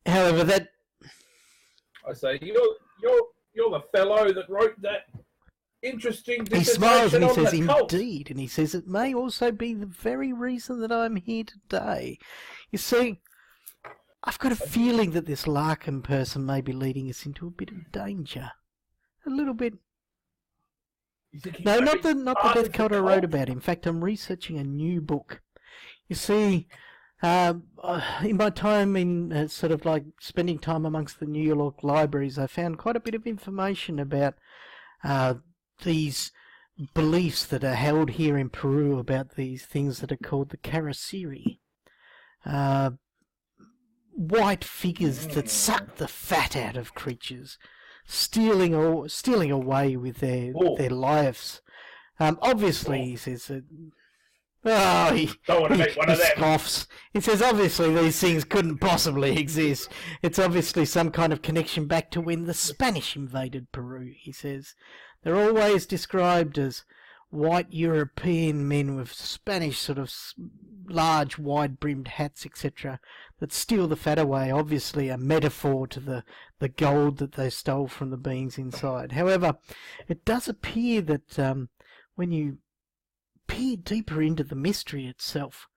that I say you're the fellow that wrote that interesting he smiles and he says, dissertation on the cult. "Indeed," and he says, "It may also be the very reason that I'm here today. You see, I've got a feeling that this Larkin person may be leading us into a bit of danger. A little bit. You think he No, might not be the part death of the cult I cult? wrote about. In fact, I'm researching a new book. You see, in my time in sort of like spending time amongst the New York libraries, I found quite a bit of information about these beliefs that are held here in Peru about these things that are called the Karasiri. White figures that suck the fat out of creatures, stealing away with their lives. Obviously, he says that. Oh, Don't want to make one he of them. scoffs. He says, obviously these things couldn't possibly exist. It's obviously some kind of connection back to when the Spanish invaded Peru, he says. They're always described as white European men with Spanish sort of large wide-brimmed hats, etc., that steal the fat away, obviously a metaphor to the gold that they stole from the beings inside. However, it does appear that when you peer deeper into the mystery itself,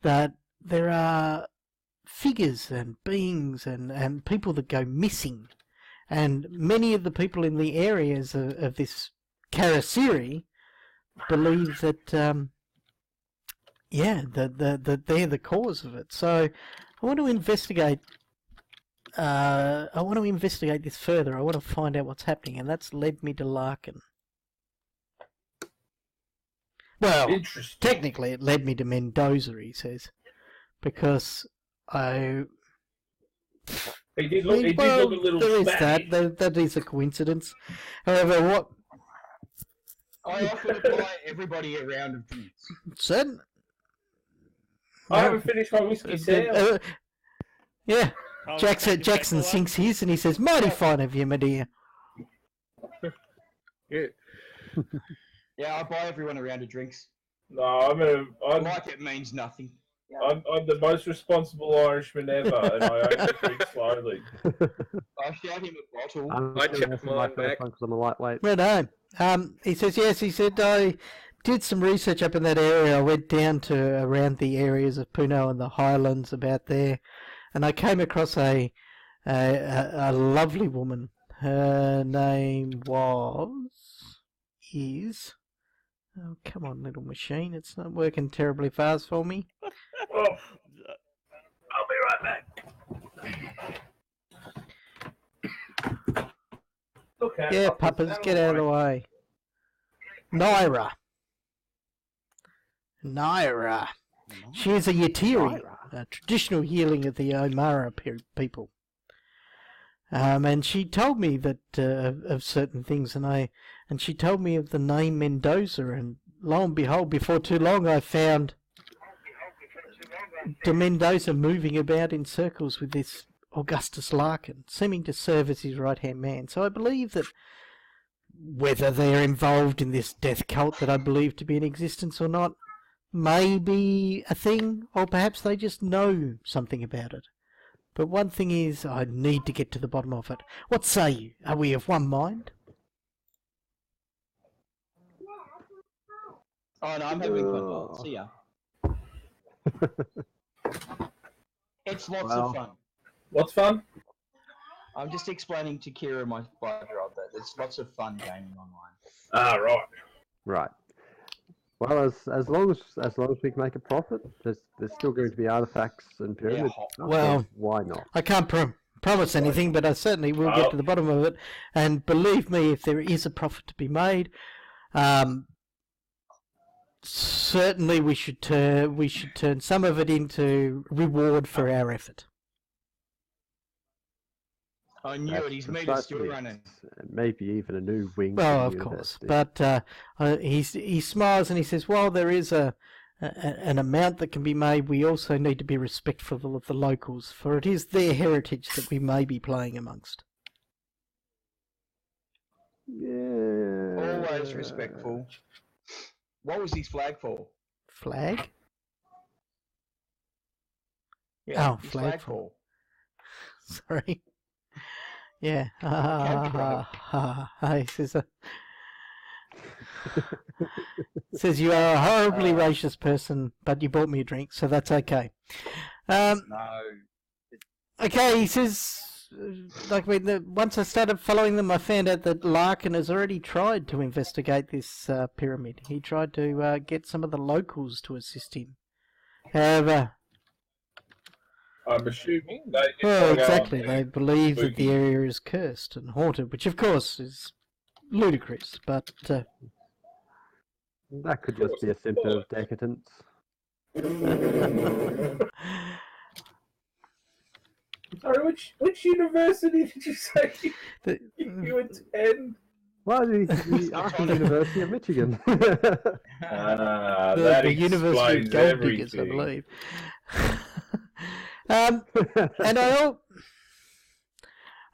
that there are figures and beings and people that go missing, and many of the people in the areas of this Karasiri believe that that they're the cause of it. So I want to investigate this further. I want to find out what's happening, and that's led me to Larkin. Well, Interesting. technically it led me to Mendoza, he says, because I... He did look a little there is Spanish. that is a coincidence. However, I offer to buy everybody a round of drinks. Certain. I haven't finished my whiskey sour. Yeah. Oh, Jackson sinks his and he says, "Mighty fine of you, my dear." Yeah. Yeah, I buy everyone a round of drinks. No, I'm Like it means nothing. I'm the most responsible Irishman ever, and I only drink slowly. I shout him a bottle. I checked mine back. Because I'm a lightweight. Right on. He says, yes, he said, I did some research up in that area. I went down to around the areas of Puno and the highlands about there, and I came across a lovely woman. Her name is... Oh, come on, little machine. It's not working terribly fast for me. Oh, I'll be right back. Look at Yeah, Papas, get out of the way. Naira. She is a Yatiri, a traditional healing of the Omara people. And she told me that of certain things, and she told me of the name Mendoza, and lo and behold, before too long, I found de Mendoza moving about in circles with this Augustus Larkin, seeming to serve as his right-hand man. So I believe that whether they're involved in this death cult that I believe to be in existence or not, may be a thing, or perhaps they just know something about it. But one thing is, I need to get to the bottom of it. What say you? Are we of one mind? Oh no, I'm having fun. I'll see ya. It's lots of fun. What's fun? I'm just explaining to Kira, my 5-year-old, that there's lots of fun gaming online. Ah, right. Right. Well, as long as we can make a profit, there's still going to be artifacts and pyramids. Yeah, well, why not? I can't promise anything, but I certainly will get to the bottom of it. And believe me, if there is a profit to be made, certainly we should turn some of it into reward for our effort. I knew it. His meter's still running. Maybe even a new wing. Well, of course, but he smiles and he says, "While there is an amount that can be made, we also need to be respectful of the locals, for it is their heritage that we may be playing amongst." Yeah. Always respectful. What was his flag for? Flag? Yeah, oh, his flagpole. Sorry. Yeah. He says, says you are a horribly racist person, but you bought me a drink, so that's okay. No. Okay, he says, once I started following them, I found out that Larkin has already tried to investigate this pyramid. He tried to get some of the locals to assist him. However, I'm assuming they just well, go exactly, on they there. believe that the Spooky. area is cursed and haunted, which of course is ludicrous, but That could just be a symptom of decadence. Sorry, which university did you say the, you attend? Well, the Army University of Michigan. Ah, the, that the University of explains Gold Diggers, I everything. believe. And I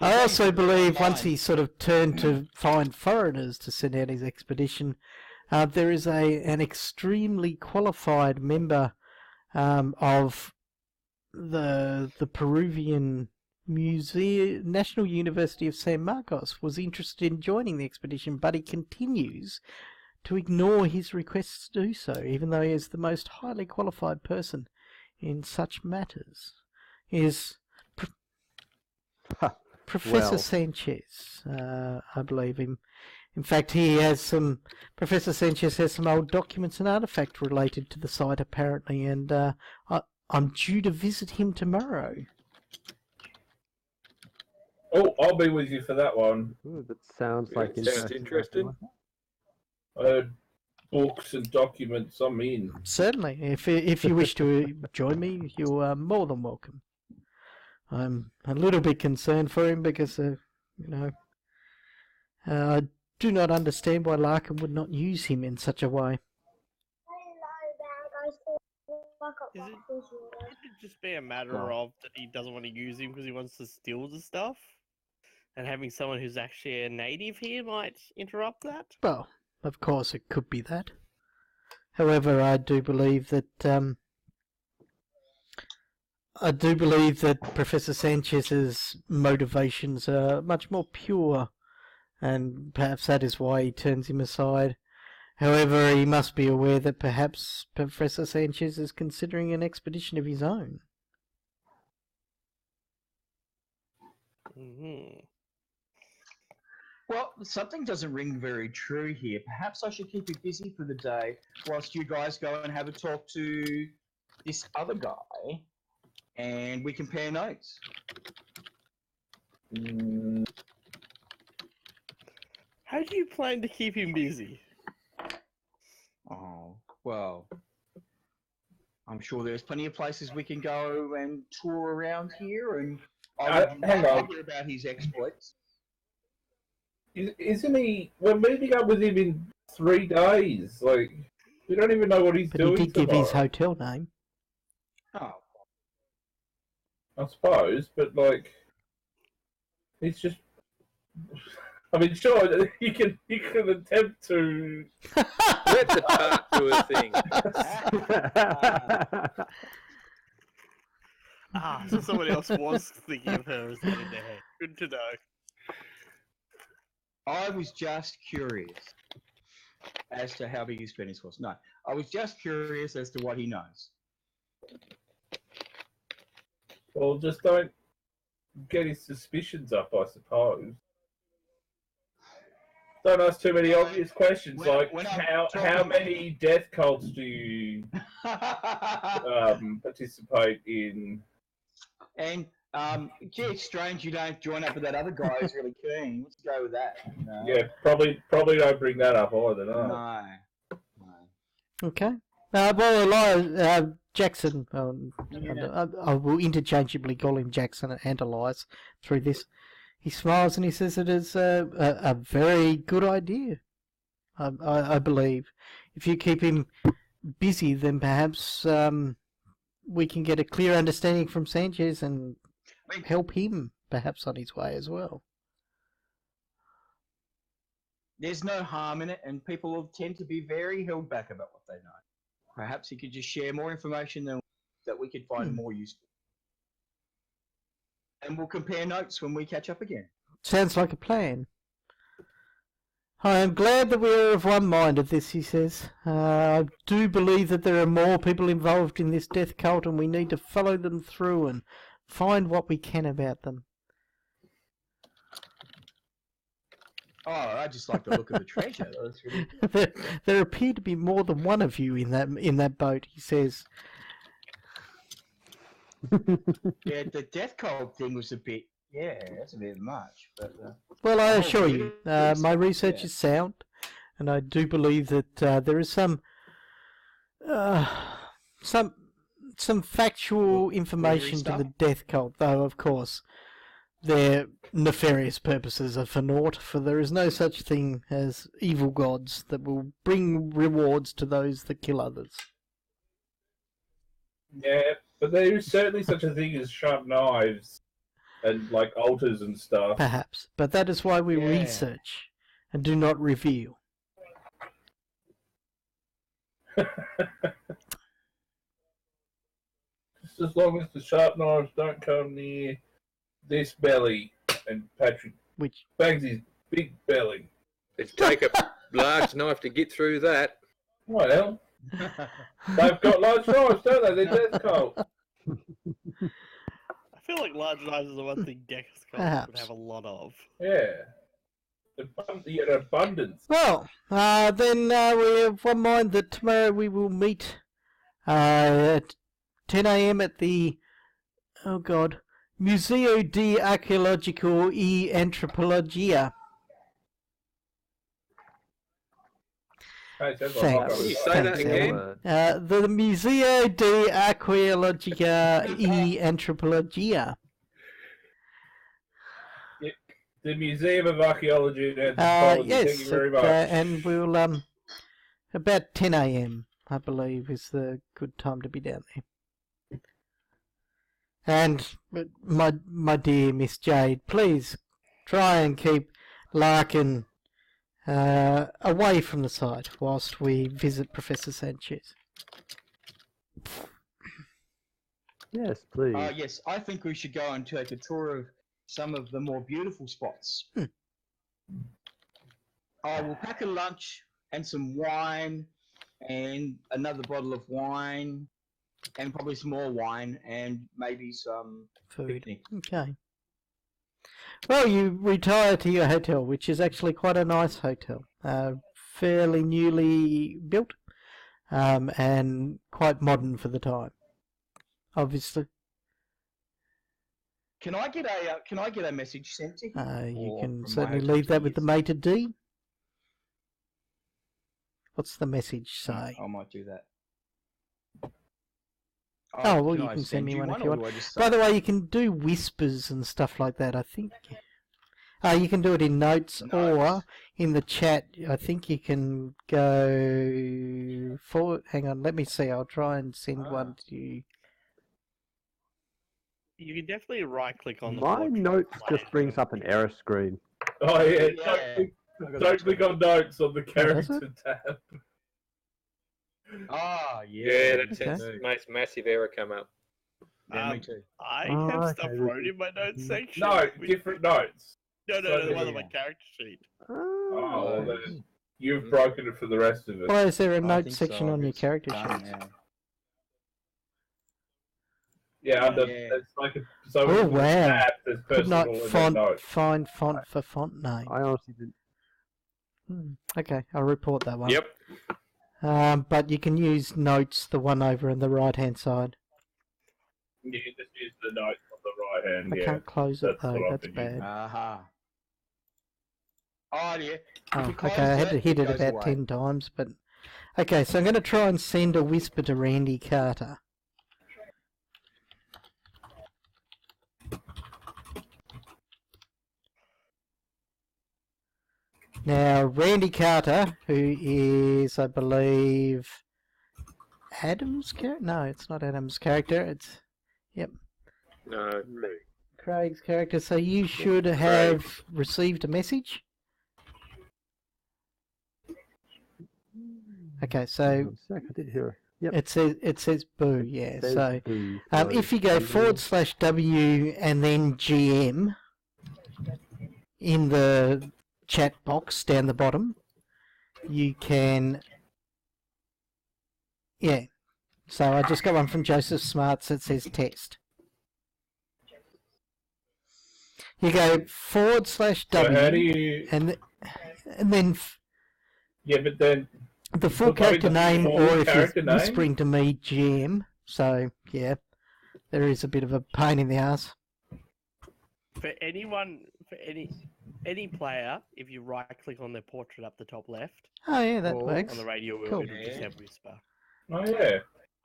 also believe once he sort of turned to find foreigners to send out his expedition, there is an extremely qualified member of the Peruvian Museum, National University of San Marcos, was interested in joining the expedition, but he continues to ignore his requests to do so, even though he is the most highly qualified person in such matters. He is Professor Well. Sanchez, I believe him. In fact, Professor Sanchez has some old documents and artifacts related to the site, apparently, and I'm due to visit him tomorrow. Oh, I'll be with you for that one. Ooh, that sounds Yeah, like sounds interesting. Books and documents, I'm in. Certainly, if you wish to join me, you are more than welcome. I'm a little bit concerned for him because, I do not understand why Larkin would not use him in such a way. Could it just be a matter of that he doesn't want to use him because he wants to steal the stuff? And having someone who's actually a native here might interrupt that? Well, of course it could be that. However, I do believe that Professor Sanchez's motivations are much more pure, and perhaps that is why he turns him aside. However, he must be aware that perhaps Professor Sanchez is considering an expedition of his own. Mm-hmm. Well, something doesn't ring very true here. Perhaps I should keep you busy for the day whilst you guys go and have a talk to this other guy, and we compare notes. How do you plan to keep him busy? Oh, well, I'm sure there's plenty of places we can go and tour around here, and I would hang love on. to hear about his exploits. Isn't he? We're meeting up with him in 3 days. Like, we don't even know what he's But doing. he did give his tomorrow. hotel name. Oh, I suppose, but like, it's just. I mean, sure, you can attempt to. Let the tart do a thing. So someone else was thinking of her as that in their head. Good to know. I was just curious as to how big his penis was. No, I was just curious as to what he knows. Well, just don't get his suspicions up, I suppose. Don't ask too many obvious questions, When- like when I'm how talking- many death cults do you participate in? And gee, it's strange you don't join up with that other guy who's really keen. Let's go with that. No. Yeah, probably don't bring that up either. No. No. Okay. Jackson, I will interchangeably call him Jackson and Elias through this. He smiles and he says it is a very good idea. I believe. If you keep him busy, then perhaps we can get a clear understanding from Sanchez and help him perhaps on his way as well. There's no harm in it, and people tend to be very held back about what they know. Perhaps he could just share more information that we could find more useful. And we'll compare notes when we catch up again. Sounds like a plan. I am glad that we are of one mind of this, he says. I do believe that there are more people involved in this death cult, and we need to follow them through and find what we can about them. Oh, I just like the look of the treasure. That's really good. there appear to be more than one of you in that boat, he says. Yeah, the death cult thing was a bit. Yeah, that's a bit much. But Well, I assure you, my research is sound, and I do believe that there is some factual information to the death cult, though of course their nefarious purposes are for naught, for there is no such thing as evil gods that will bring rewards to those that kill others. Yeah, but there is certainly such a thing as sharp knives and like altars and stuff. Perhaps, but that is why we research and do not reveal. Just as long as the sharp knives don't come near this belly, and Patrick Which bangs his big belly. It'd take a large knife to get through that. Well, they've got large knives, don't they? They're death cult. I feel like large knives is the one thing death cults would Perhaps. have a lot of. Yeah. An abundance. Well, then we have one mind that tomorrow we will meet at 10 a.m. at the, Museo de Arqueologico e Antropologia. Hey, sounds like Thanks. I've got You it. say that Thanks, again? The Museo de Arqueologica e Antropologia. The Museum of Archaeology and Anthropology. Thank Yes, you very much. and we'll about 10 a.m. I believe is the good time to be down there. And my dear Miss Jade, please try and keep Larkin away from the site whilst we visit Professor Sanchez. Yes, please. Yes, I think we should go and take a tour of some of the more beautiful spots. I will pack a lunch and some wine and another bottle of wine and probably some more wine and maybe some Food. picnic. Okay. Well, you retire to your hotel, which is actually quite a nice hotel. Fairly newly built and quite modern for the time, obviously. Can I get a message sent to him? You Or can from certainly my hotel leave that with the keys? maitre d'. What's the message say? I might do that. Oh, well, you I can send me one if or you want. do I just By the say- way, you can do whispers and stuff like that, I think. You can do it in notes or in the chat. I think you can go forward. Hang on, let me see. I'll try and send one to you. You can definitely right-click on the My portrait. notes just brings up an error screen. Oh yeah, Yeah. don't click on notes on the does character tab. Yeah, that Okay. makes massive error come up. Yeah, me too. I Oh, have okay, stuff this wrote is- in my notes section. No, which- different notes. No, the one on my Yeah. character sheet. Oh, Oh, then you've broken it for the rest of us. Well, is there a I note think section so, on your it's character done sheet? now. Yeah, under Yeah. it's like a, so Oh, in the wow. tab, there's Could personal not and then font, notes. find font for font name. I honestly didn't. Okay, I'll report that one. Yep. But you can use notes, the one over on the right-hand side. You can just use the notes on the right hand. I Yeah. can't close it that's though, what I'm that's thinking. bad. Aha. Oh, yeah. Oh, you okay, close I had to it, hit it it goes about away. 10 times, but... Okay, so I'm going to try and send a whisper to Randy Carter. Now, Randy Carter, who is, I believe, Adam's character? No, it's not Adam's character, it's... Yep, No. Craig's character. So you should have received a message. Okay, so Hang on a sec, I did hear. Yep. it says boo, yeah. Says So boo, if you go /W and then GM in the chat box down the bottom, you can, yeah. So I just got one from Joseph Smarts that says test. You go /W So how do you? and then Yeah, but then the full Look, I mean, character the name, full or if character you're name? whispering to me, GM. So yeah, there is a bit of a pain in the ass. For any player, if you right-click on their portrait up the top left Oh yeah, that Cool. works. on the radio wheel, Cool. it'll just have whisper. oh yeah,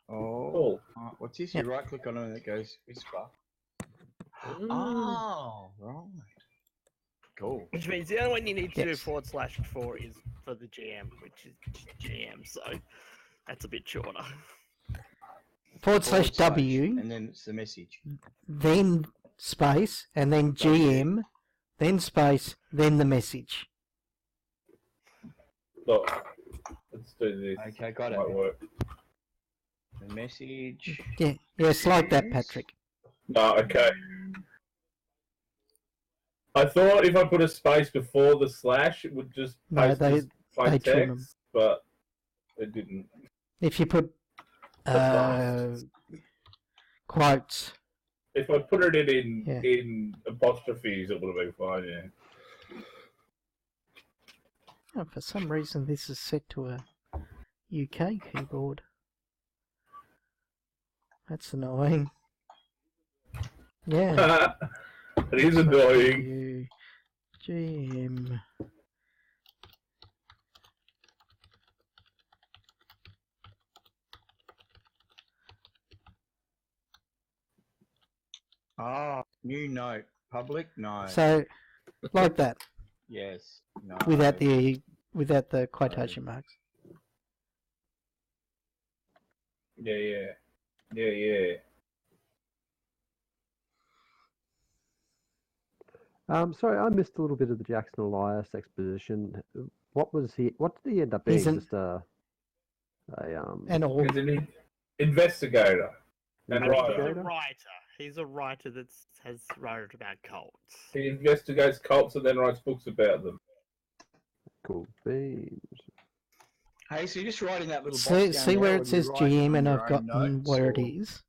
Oh. cool. What's this? Yep. You right click on it and it goes whisper. Mm. Oh, right. Cool. Which means the only one you need to Yes. do /4 is for the GM, which is GM, so that's a bit shorter. /W, And then it's the message. then space, and then GM, then space, then the message. Look, let's do this. Okay, got it. Might work. The message. Yeah, yes, like that, Patrick. No, okay. I thought if I put a space before the slash, it would just No, paste they- this plain they trim text, but it didn't. If you put quotes, If I put it Yeah. in apostrophes, it would have been fine. Yeah. oh, for some reason this is set to a UK keyboard. That's annoying. Yeah. It is annoying. GM. Ah, new note. Public? No. So like that, Yes. No. without the quotation marks. Yeah. Sorry, I missed a little bit of the Jackson Elias exposition. What was he? What did he end up He's being? an- Just a And all. He's an investigator and He's a writer. writer. He's a writer that has wrote about cults. He investigates cults and then writes books about them. cool beans. Hey, so you're just writing that little box See down where there, it or says you write GM on and your I've own gotten notes, where it or- is.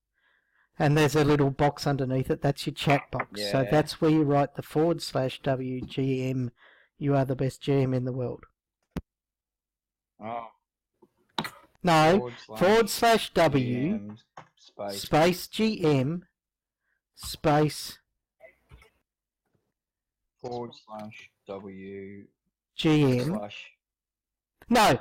And there's a little box underneath it. That's your chat box. So Yeah. that's where you write the /WGM. You are the best GM in the world. Oh, No, /W GM space. space GM space /W GM. No.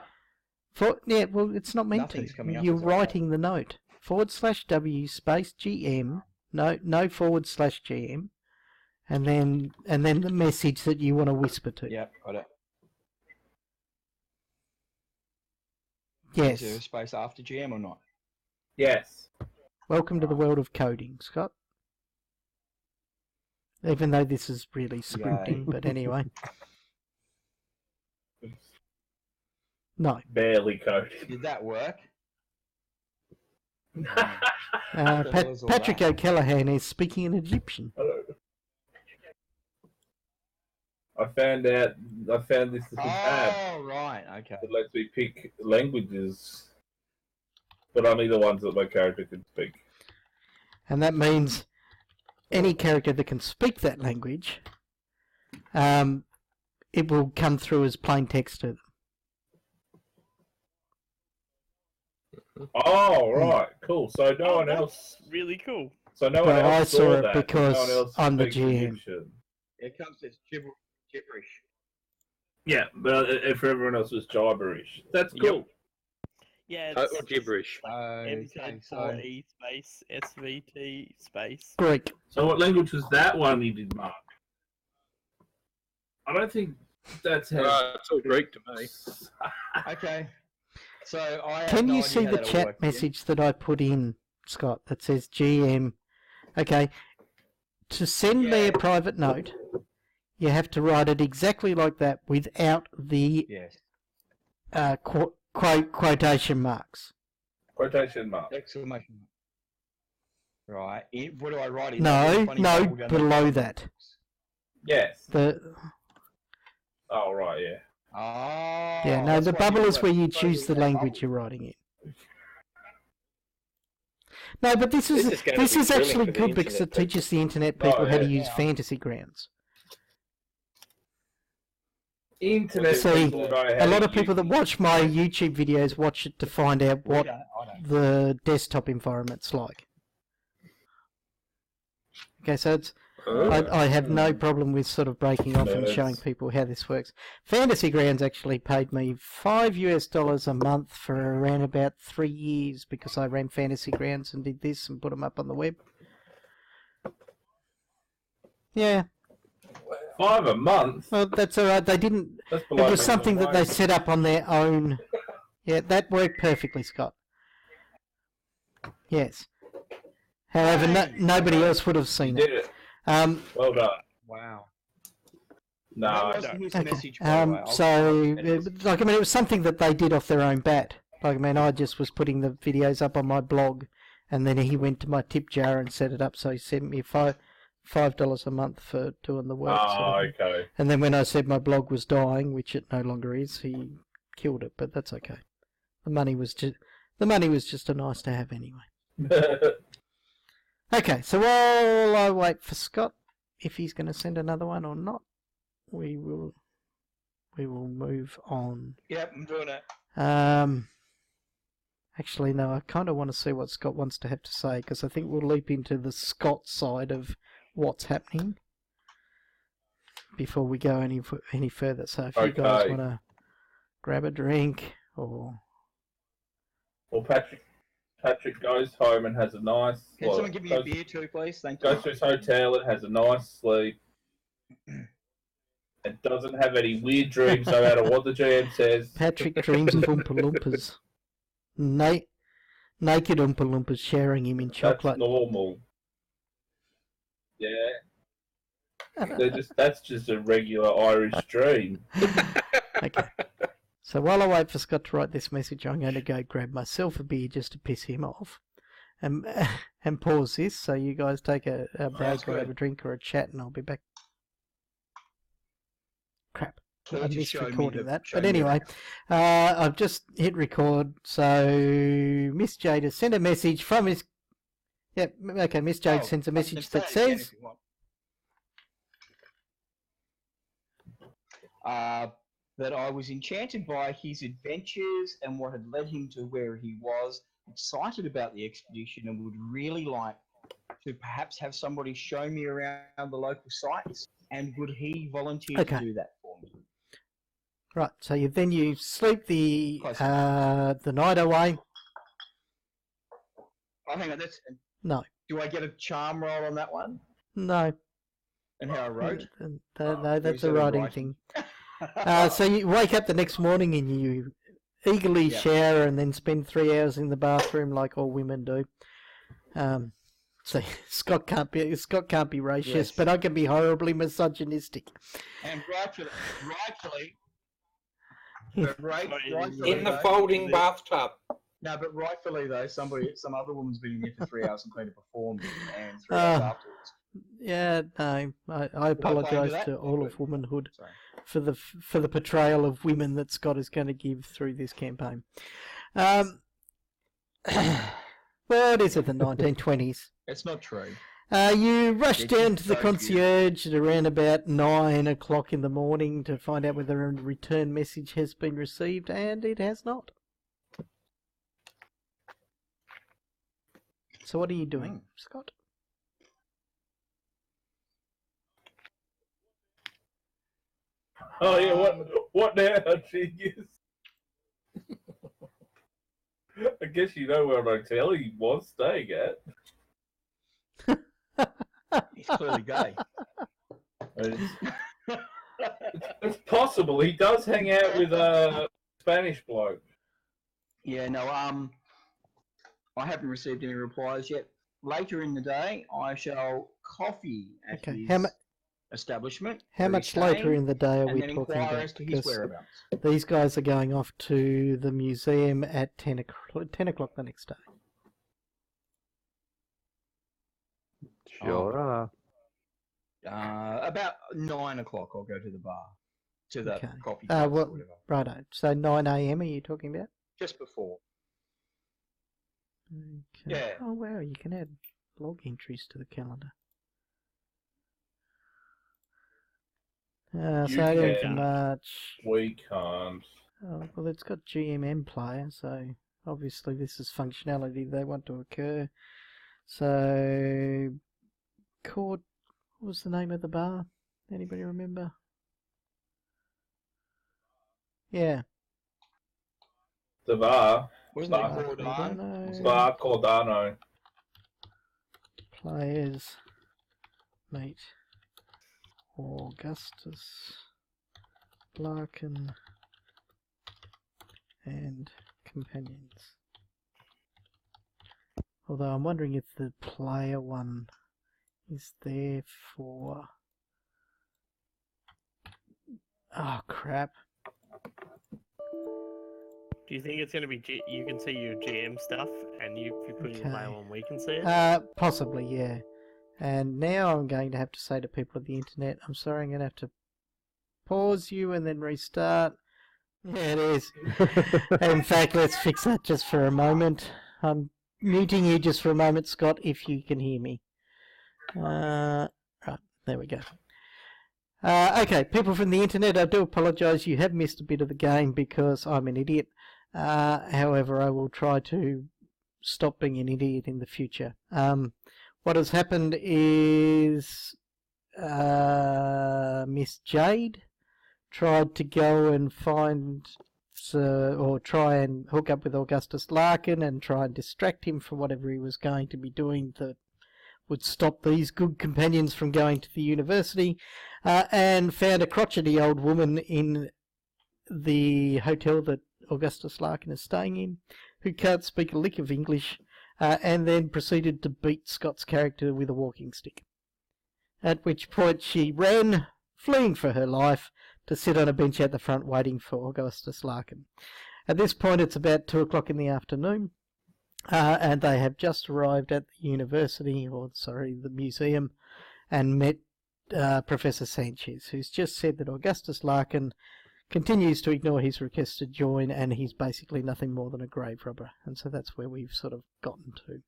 Well, it's not meant Nothing's to. coming up You're as I writing the note. /W space GM. No /GM. And then the message that you want to whisper to. Yep, got it. Yes. Is there a space after GM or not? Yes. Welcome to the world of coding, Scott. Even though this is really scripting, but anyway. No. Barely coded. Did that work? Uh, the hell is all Patrick that? O'Callaghan is speaking in Egyptian. Hello. I found this little tab Oh, right, okay. that lets me pick languages, but only the ones that my character can speak. And that means any character that can speak that language, it will come through as plain text to them. Oh, right, cool. So no one else. Really cool. So no one Well, else I saw it that. because no one else I'm the speaks GM. Egyptian. It comes as gibberish. Yeah, but if everyone else was gibberish, that's cool. Yeah, Total gibberish. Okay, so MZ4E space SVT space. Greek. So what language was that one you did, Mark? I don't think that's how. It's all Greek to me. okay. So I have Can no you idea see how the that'll chat work, message that I put in, Scott, that says GM? Okay. To send me Yeah. a private note, you have to write it exactly like that without the Yes. quotation marks. Quotation mark. Exclamation mark. Right. What do I write in? No, that funny no, bubble down below there? that. Yes. The Oh, right, yeah. Oh. Yeah, no, that's the why bubble you is where you wrote choose the that language bubble. you're writing in. No, but this is This is gonna be thrilling actually for the good because it internet people. teaches the internet people how to yeah. use fantasy grounds. Internet See, people know A how lot to of people that use- watch my YouTube videos watch it to find out We what don't- I don't. the desktop environment's like. Okay, so it's I have no problem with sort of breaking off and Nerds. showing people how this works. Fantasy Grounds actually paid me $5 a month for around about 3 years because I ran Fantasy Grounds and did this and put them up on the web. Yeah, $5 a month. well, that's all right. They didn't. That's It below was minimum something that they wage. set up on their own. Yeah, that worked perfectly, Scott. Yes. However, nobody else would have You seen did it. it. Well done. Wow. No, That wasn't his Okay. message, by the way. It was something that they did off their own bat. I just was putting the videos up on my blog, and then he went to my tip jar and set it up. So he sent me $5 a month for doing the work. okay. And then when I said my blog was dying, which it no longer is, he killed it. But that's okay. The money was just a nice to have anyway. Okay, so while I wait for Scott, if he's going to send another one or not, we will move on. Yep, I'm doing it. Actually, no, I kind of want to see what Scott wants to have to say, because I think we'll leap into the Scott side of what's happening before we go any further. So if you guys Okay. want to grab a drink or... Well, Patrick goes home and has a nice. Can someone give me a beer too, please? Thank you. Goes to his hotel and has a nice sleep. and doesn't have any weird dreams no matter what the GM says. Patrick dreams of Oompa Loompas. Naked Oompa Loompas sharing him in chocolate. That's normal. Yeah. That's just a regular Irish dream. Okay. So while I wait for Scott to write this message, I'm going to go grab myself a beer just to piss him off. And pause this so you guys take a break or have a drink or a chat, and I'll be back. Crap. I missed recording that. But anyway, I've just hit record. So Miss Jade has sent a message from his... Yep, okay, Miss Jade sends a message that says... that I was enchanted by his adventures and what had led him to where he was, excited about the expedition, and would really like to perhaps have somebody show me around the local sites, and would he volunteer to do that for me? Right, so you sleep the night away. Oh, hang on, No. Do I get a charm roll on that one? No. And how I wrote? No, that's a writing thing. So you wake up the next morning and you eagerly shower and then spend 3 hours in the bathroom like all women do. So Scott can't be racist, but I can be horribly misogynistic. And rightfully in the folding bathtub. No, but rightfully though, some other woman's been in there for 3 hours and cleaned it before me, and 3 hours afterwards. Yeah, no, I apologise to all of womanhood for the portrayal of women that Scott is going to give through this campaign. Well, it is at the 1920s. It's not true. You rush down to the concierge at around about 9 o'clock in the morning to find out whether a return message has been received, and it has not. So what are you doing, Scott? Oh yeah, what now, genius? I guess you know where motel he was staying at. He's clearly gay. It's possible. He does hang out with a Spanish bloke. Yeah, no, I haven't received any replies yet. Later in the day, I shall coffee at his establishment. How much later in the day are we talking about? His whereabouts. These guys are going off to the museum at 10 o'clock the next day. Sure. About 9 o'clock, I'll go to the bar, to the coffee place or whatever. Righto. So 9 a.m. are you talking about? Just before. Okay. Yeah. Oh wow, you can add log entries to the calendar. So March. We can't. Oh, well, it's got GMM player, so obviously this is functionality they want to occur. So, what was the name of the bar? Anybody remember? Yeah. The bar. Wasn't it Cordano? Bar Cordano. Players meet Augustus, Larkin, and companions. Although I'm wondering if the player one is there for... Oh, crap. Do you think it's going to be... you can see your GM stuff, and if you put in your player one, we can see it? Possibly, yeah. And now I'm going to have to say to people at the internet, I'm sorry, I'm going to have to pause you and then restart. Yeah, it is. In fact, let's fix that just for a moment. I'm muting you just for a moment, Scott, if you can hear me. Right, there we go. Okay, people from the internet, I do apologise. You have missed a bit of the game because I'm an idiot. However, I will try to stop being an idiot in the future. What has happened is Miss Jade tried to go and find or try and hook up with Augustus Larkin and try and distract him from whatever he was going to be doing that would stop these good companions from going to the university. and found a crotchety old woman in the hotel that Augustus Larkin is staying in, who can't speak a lick of English, and then proceeded to beat Scott's character with a walking stick. At which point she ran, fleeing for her life, to sit on a bench at the front waiting for Augustus Larkin. At this point it's about 2 o'clock in the afternoon, and they have just arrived at the the museum, and met Professor Sanchez, who's just said that Augustus Larkin continues to ignore his request to join, and he's basically nothing more than a grave robber. And so that's where we've sort of gotten to.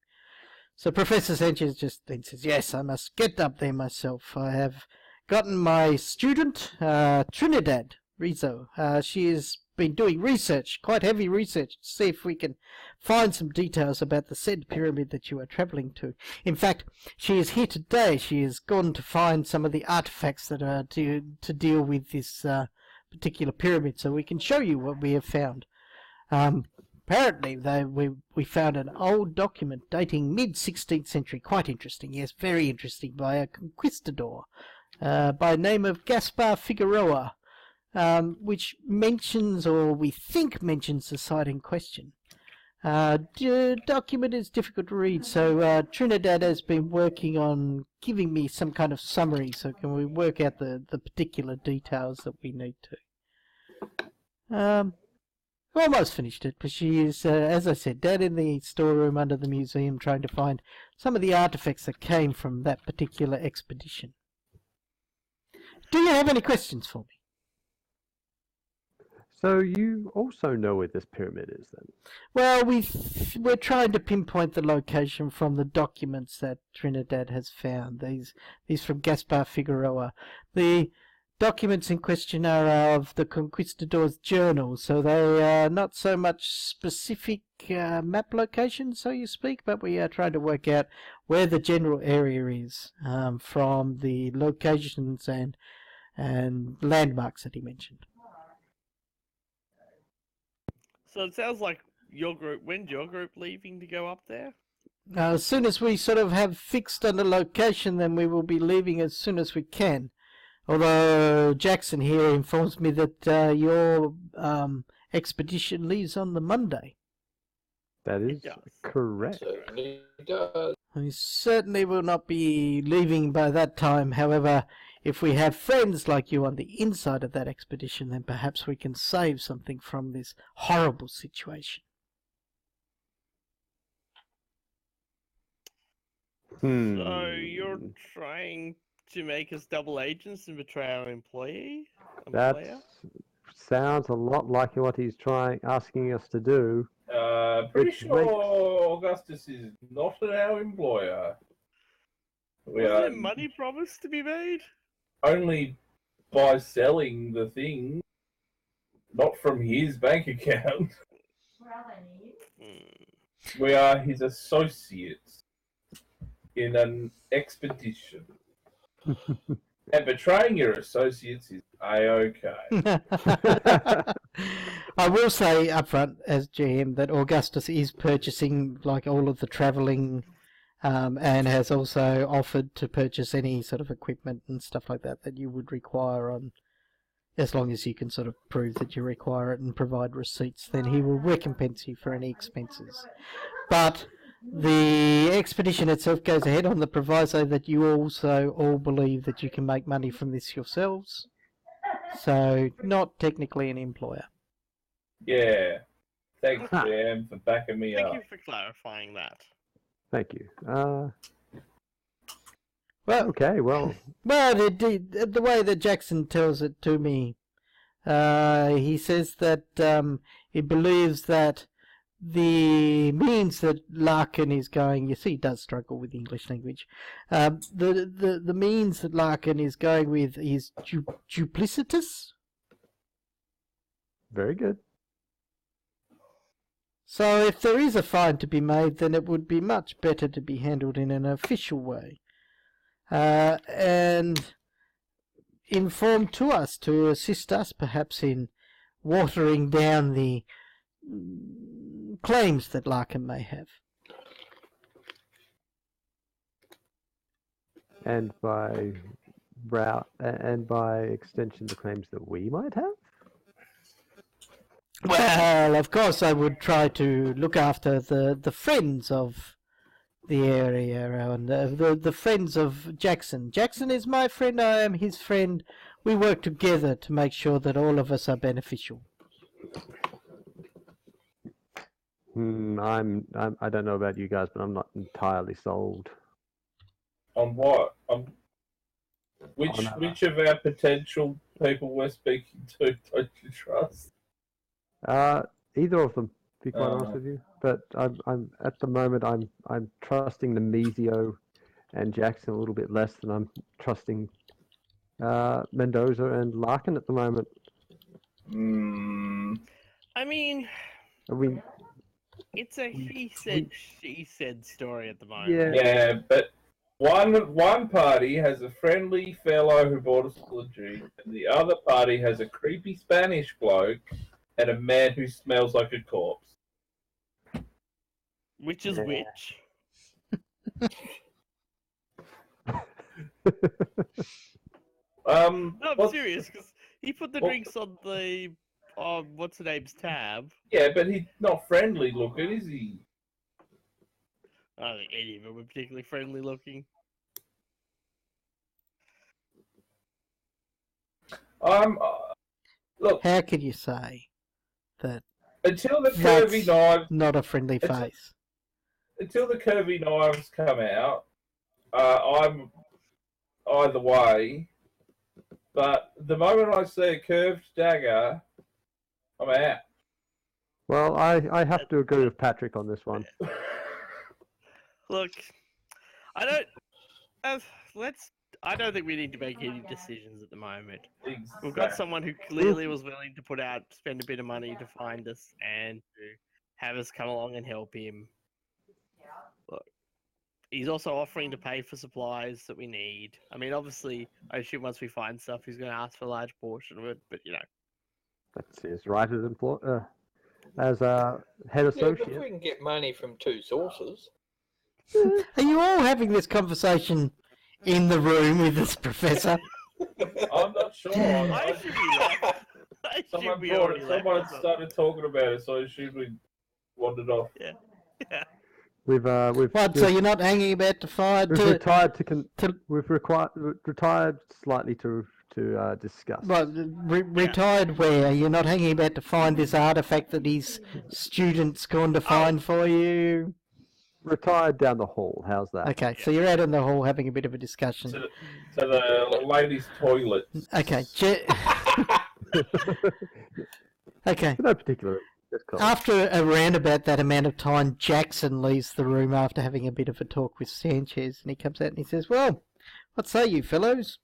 So Professor Sanchez just then says, yes, I must get up there myself. I have gotten my student, Trinidad Rizzo. She has been doing research, quite heavy research, to see if we can find some details about the said pyramid that you are travelling to. In fact, she is here today. She has gone to find some of the artefacts that are to deal with this particular pyramid, so we can show you what we have found. Apparently, we found an old document dating mid-16th century, quite interesting, yes, very interesting, by a conquistador by name of Gaspar Figueroa, which mentions, or we think mentions, the site in question. The document is difficult to read, so Trinidad has been working on giving me some kind of summary, so can we work out the particular details that we need to. Almost finished it, but she is, as I said, down in the storeroom under the museum trying to find some of the artefacts that came from that particular expedition. Do you have any questions for me? So you also know where this pyramid is, then? Well, we're trying to pinpoint the location from the documents that Trinidad has found. These from Gaspar Figueroa. The documents in question are of the Conquistador's journal, so they are not so much specific map locations, so you speak, but we are trying to work out where the general area is from the locations and landmarks that he mentioned. So it sounds like your group. When's your group leaving to go up there? As soon as we sort of have fixed on the location, then we will be leaving as soon as we can. Although Jackson here informs me that your expedition leaves on the Monday. That is correct. Certainly does. We certainly will not be leaving by that time. However, if we have friends like you on the inside of that expedition, then perhaps we can save something from this horrible situation. So you're trying to make us double agents and betray our employer? That sounds a lot like what he's asking us to do. Pretty Which sure Augustus is not our employer. We Was are there money promised to be made? only by selling the thing, not from his bank account. We are his associates in an expedition. And betraying your associates is A-okay. I will say up front, as GM, that Augustus is purchasing like all of the travelling, and has also offered to purchase any sort of equipment and stuff like that that you would require, on, as long as you can sort of prove that you require it and provide receipts, then he will recompense you for any expenses. But the expedition itself goes ahead on the proviso that you also all believe that you can make money from this yourselves. So, not technically an employer. Yeah. Thanks, Jam, for backing me Thank up. you for clarifying that. Thank you. Well, Okay, well, the way that Jackson tells it to me, he says that he believes that the means that Larkin is going, you see he does struggle with the English language, the means that Larkin is going with is duplicitous. very good. So if there is a fine to be made, then it would be much better to be handled in an official way. And informed to us to assist us perhaps in watering down the claims that Larkin may have. And by route, and by extension, the claims that we might have? Well, of course, I would try to look after the friends of the area and the friends of Jackson. Jackson is my friend. I am his friend. We work together to make sure that all of us are beneficial. I don't know about you guys, but I'm not entirely sold. On what? Which of our potential people we're speaking to don't you trust? Either of them, to be quite honest with you. But I'm at the moment I'm trusting Nemesio and Jackson a little bit less than I'm trusting Mendoza and Larkin at the moment. I mean, it's a he said, she said story at the moment. Yeah, but one party has a friendly fellow who bought us a Jeep, and the other party has a creepy Spanish bloke and a man who smells like a corpse. Which is which? No, I'm serious, because he put the drinks on the what's the name's tab. Yeah, but he's not friendly looking, is he? I don't think any of them were particularly friendly looking. Look. How could you say that? Until the curvy knives, not a friendly face. Until the curvy knives come out, I'm either way. But the moment I see a curved dagger, I'm out. Well, I have to agree with Patrick on this one. Look, I don't think we need to make any decisions at the moment. Exactly. We've got someone who clearly was willing to spend a bit of money to find us and to have us come along and help him. Look, he's also offering to pay for supplies that we need. I mean, obviously, I assume once we find stuff, he's going to ask for a large portion of it, but you know. That's his right as a head associate. But we can get money from two sources. Are you all having this conversation in the room with this professor? I'm not sure. I should be left. Someone started talking about it, so I assumed we wandered off. Yeah. So you're not hanging about to find? We've retired slightly to discuss. Well, retired where? You're not hanging about to find this artifact that his student's gone to find for you? Retired down the hall. How's that? Okay, so you're out in the hall having a bit of a discussion. To the ladies' toilet. Okay. Okay. For no particular. After around about that amount of time, Jackson leaves the room after having a bit of a talk with Sanchez, and he comes out and he says, "Well, what say you, fellows?"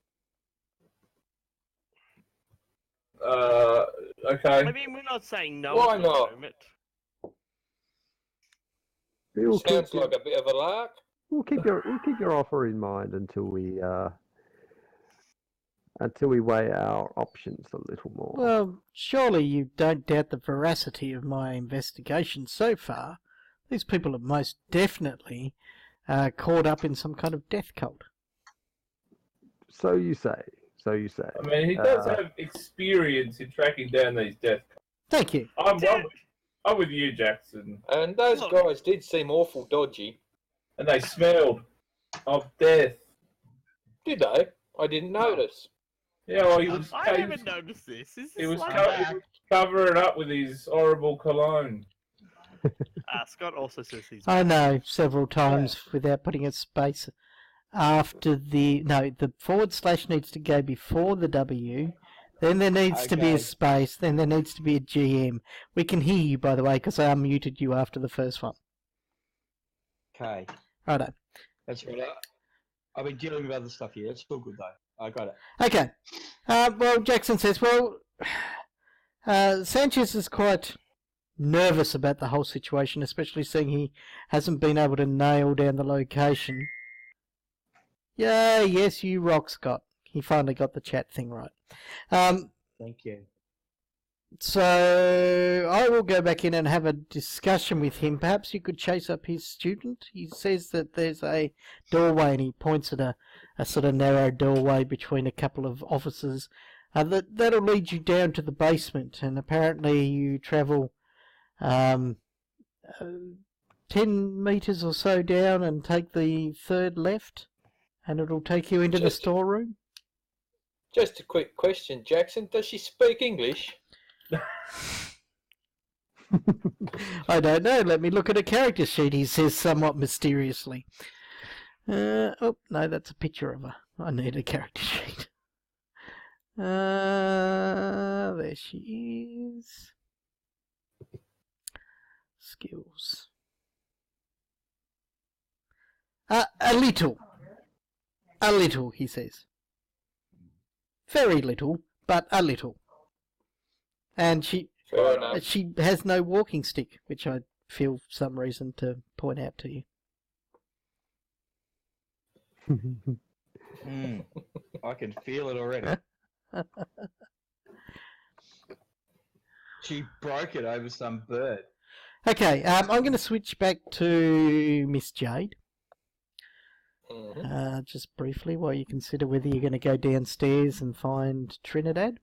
Okay. I mean, we're not saying no. Why not? Sounds like a bit of a lark. We'll keep your offer in mind until we weigh our options a little more. Well, surely you don't doubt the veracity of my investigation so far. These people are most definitely caught up in some kind of death cult. So you say. I mean, he does have experience in tracking down these death cults. Thank you. I'm with you, Jackson. And those guys did seem awful dodgy. And they smelled of death. Did they? I didn't notice. Yeah, well, I haven't noticed this. He was covering up with his horrible cologne. Scott also says he's... I know, several times without putting a space after the... No, the / needs to go before the W. Then there needs to be a space. Then there needs to be a GM. We can hear you, by the way, because I unmuted you after the first one. Okay. Righto. That's right. I've been dealing with other stuff here. It's all good, though. I got it. Okay. Well, Jackson says, Sanchez is quite nervous about the whole situation, especially seeing he hasn't been able to nail down the location. Yeah, yes, you rock, Scott. He finally got the chat thing right. Thank you. So I will go back in and have a discussion with him. Perhaps you could chase up his student. He says that there's a doorway and he points at a sort of narrow doorway between a couple of offices. That'll lead you down to the basement, and apparently you travel 10 metres or so down and take the third left, and it'll take you into the storeroom. Just a quick question, Jackson. Does she speak English? I don't know. Let me look at a character sheet, he says somewhat mysteriously. Oh, no, that's a picture of her. I need a character sheet. There she is. Skills. A little. A little, he says. Very little, but a little. And she has no walking stick, which I feel some reason to point out to you. I can feel it already. She broke it over some bird. Okay, I'm going to switch back to Miss Jade. Just briefly, while you consider whether you're going to go downstairs and find Trinidad.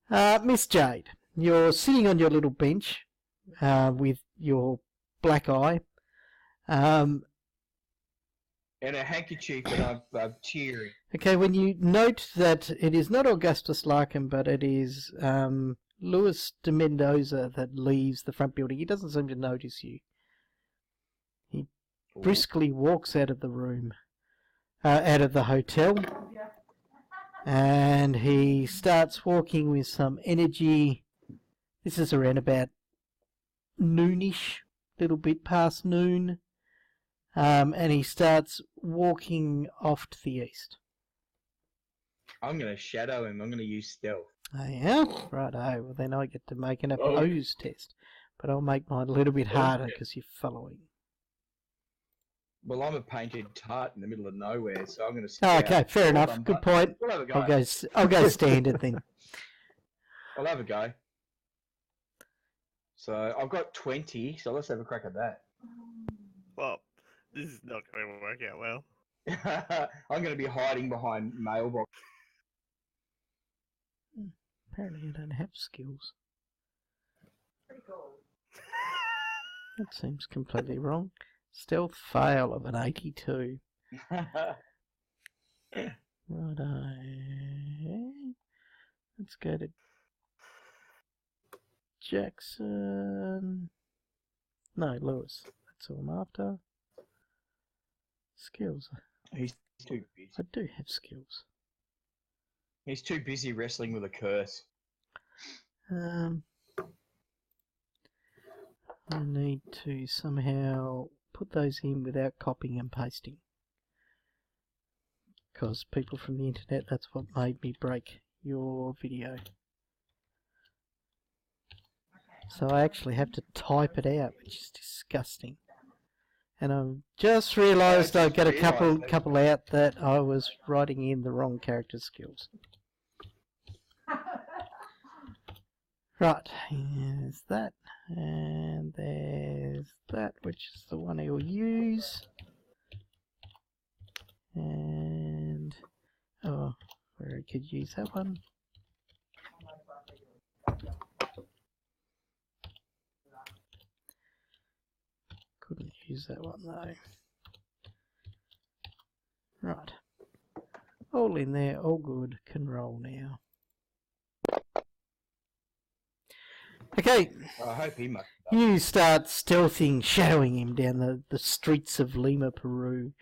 Miss Jade, you're sitting on your little bench with your black eye. And a handkerchief, and I'm cheering. Okay, when you note that it is not Augustus Larkin, but it is Luis de Mendoza that leaves the front building, he doesn't seem to notice you. He briskly walks out of the room, out of the hotel, and he starts walking with some energy. This is around about noonish, little bit past noon, and he starts walking off to the east. I'm going to shadow him. I'm going to use stealth. Oh, yeah? Righto. Well, then I get to make an opposed test. But I'll make mine a little bit harder because you're following. Well, I'm a painted tart in the middle of nowhere, so I'm going to... Oh, okay, fair enough. Good point. We'll have a go. I'll go standard then. I'll have a go. So I've got 20, so let's have a crack at that. Well, this is not going to work out well. I'm going to be hiding behind mailbox. Apparently I don't have skills. Pretty cool. That seems completely wrong. Stealth fail of an 82. Righto. Let's go to Jackson. No, Lewis. That's all I'm after. Skills. He's too busy. I do have skills. He's too busy wrestling with a curse. I need to somehow put those in without copying and pasting. Because people from the internet, that's what made me break your video. So I actually have to type it out, which is disgusting. And I've just realised I've got a couple out that I was writing in the wrong character skills. Right, there's that, and there's that, which is the one he'll use. And, oh, where I could use that one. Couldn't use that one though. Right. All in there, all good, can roll now. Okay. I hope he must. You start stealthing, shadowing him down the streets of Lima, Peru.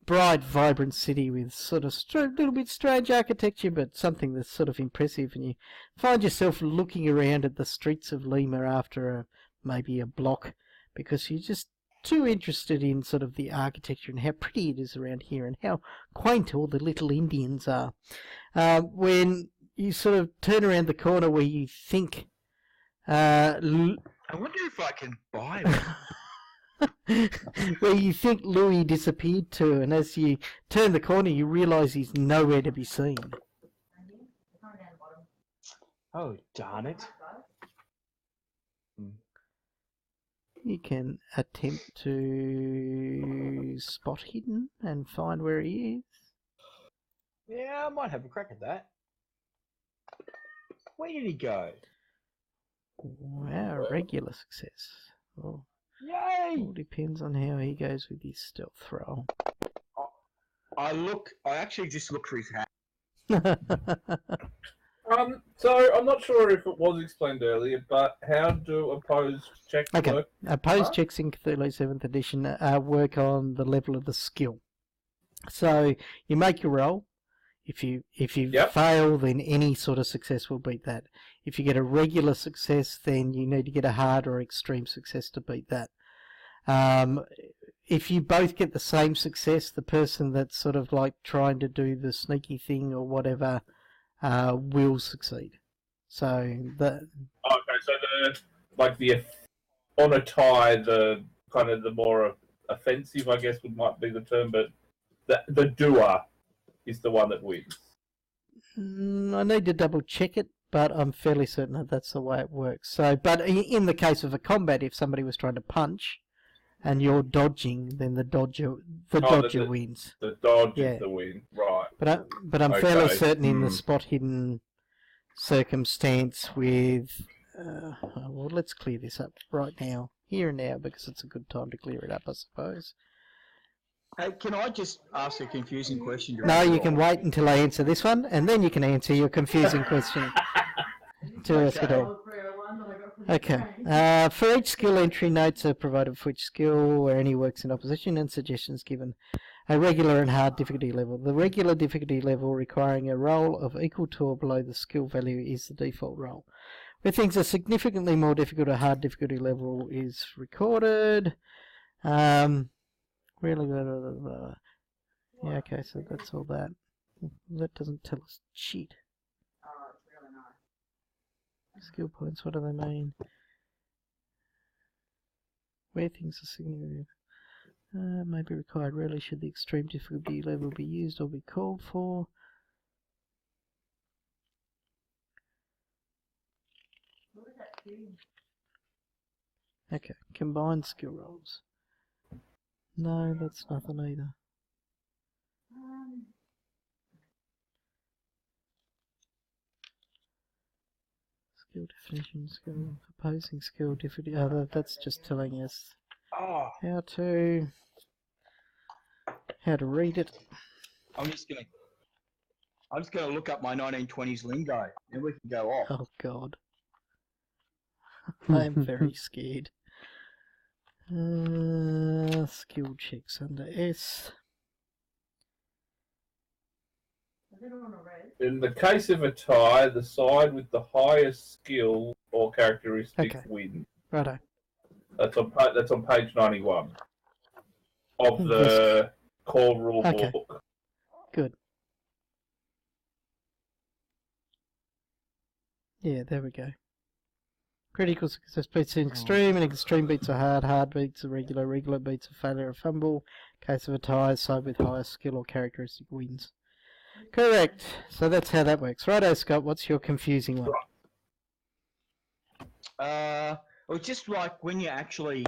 Bright, vibrant city with sort of little bit strange architecture, but something that's sort of impressive. And you find yourself looking around at the streets of Lima after maybe a block, because you're just too interested in sort of the architecture and how pretty it is around here and how quaint all the little Indians are. When you sort of turn around the corner where you think... I wonder if I can buy one. where you think Louis disappeared to, and as you turn the corner you realise he's nowhere to be seen. Oh, darn it. You can attempt to spot hidden and find where he is. Yeah, I might have a crack at that. Where did he go? Wow, regular success. Oh, Yay! all depends on how he goes with his stealth roll. I actually just look for his hat. So I'm not sure if it was explained earlier, but how do opposed checks Okay, work? opposed checks in Cthulhu 7th edition work on the level of the skill. So you make your roll. If you Yep. fail, then any sort of success will beat that. If you get a regular success, then you need to get a hard or extreme success to beat that. If you both get the same success, the person that's sort of like trying to do the sneaky thing or whatever will succeed. So Okay, so on a tie, the kind of the more offensive, I guess, might be the term, but the doer is the one that wins. I need to double check it, but I'm fairly certain that that's the way it works. So, but in the case of a combat, if somebody was trying to punch and you're dodging, then the dodger wins. The dodge is the win, right? But I'm fairly certain in the spot hidden circumstance with. Well, let's clear this up right now, here and now, because it's a good time to clear it up, I suppose. Hey, can I just ask a confusing question? No, you can wait until I answer this one, and then you can answer your confusing question to ask it all. Okay. For each skill entry, notes are provided for each skill where any works in opposition and suggestions given. A regular and hard difficulty level. The regular difficulty level requiring a roll of equal to or below the skill value is the default roll. Where things are significantly more difficult, a hard difficulty level is recorded. Really, yeah, okay, so that's all that. That doesn't tell us cheat. Skill points, what do they mean? Where things are significant may be required. Rarely should the extreme difficulty level be used or be called for. Okay, combined skill rolls. No, that's nothing either. Skill definition, skill, opposing skill difficulty. Oh, that's just telling us how to read it. I'm just gonna look up my 1920s lingo, then we can go off. Oh God, I am very scared. Skill checks under S. In the case of a tie, the side with the highest skill or characteristic wins. Righto. That's on page 91 of the core rule book. Good. Yeah, there we go. Critical success beats an extreme, and extreme beats a hard, hard beats a regular, regular beats a failure or fumble. Case of a tie, side with highest skill or characteristic wins. Correct. So that's how that works. Righto, Scott, what's your confusing one? Well, just like when you actually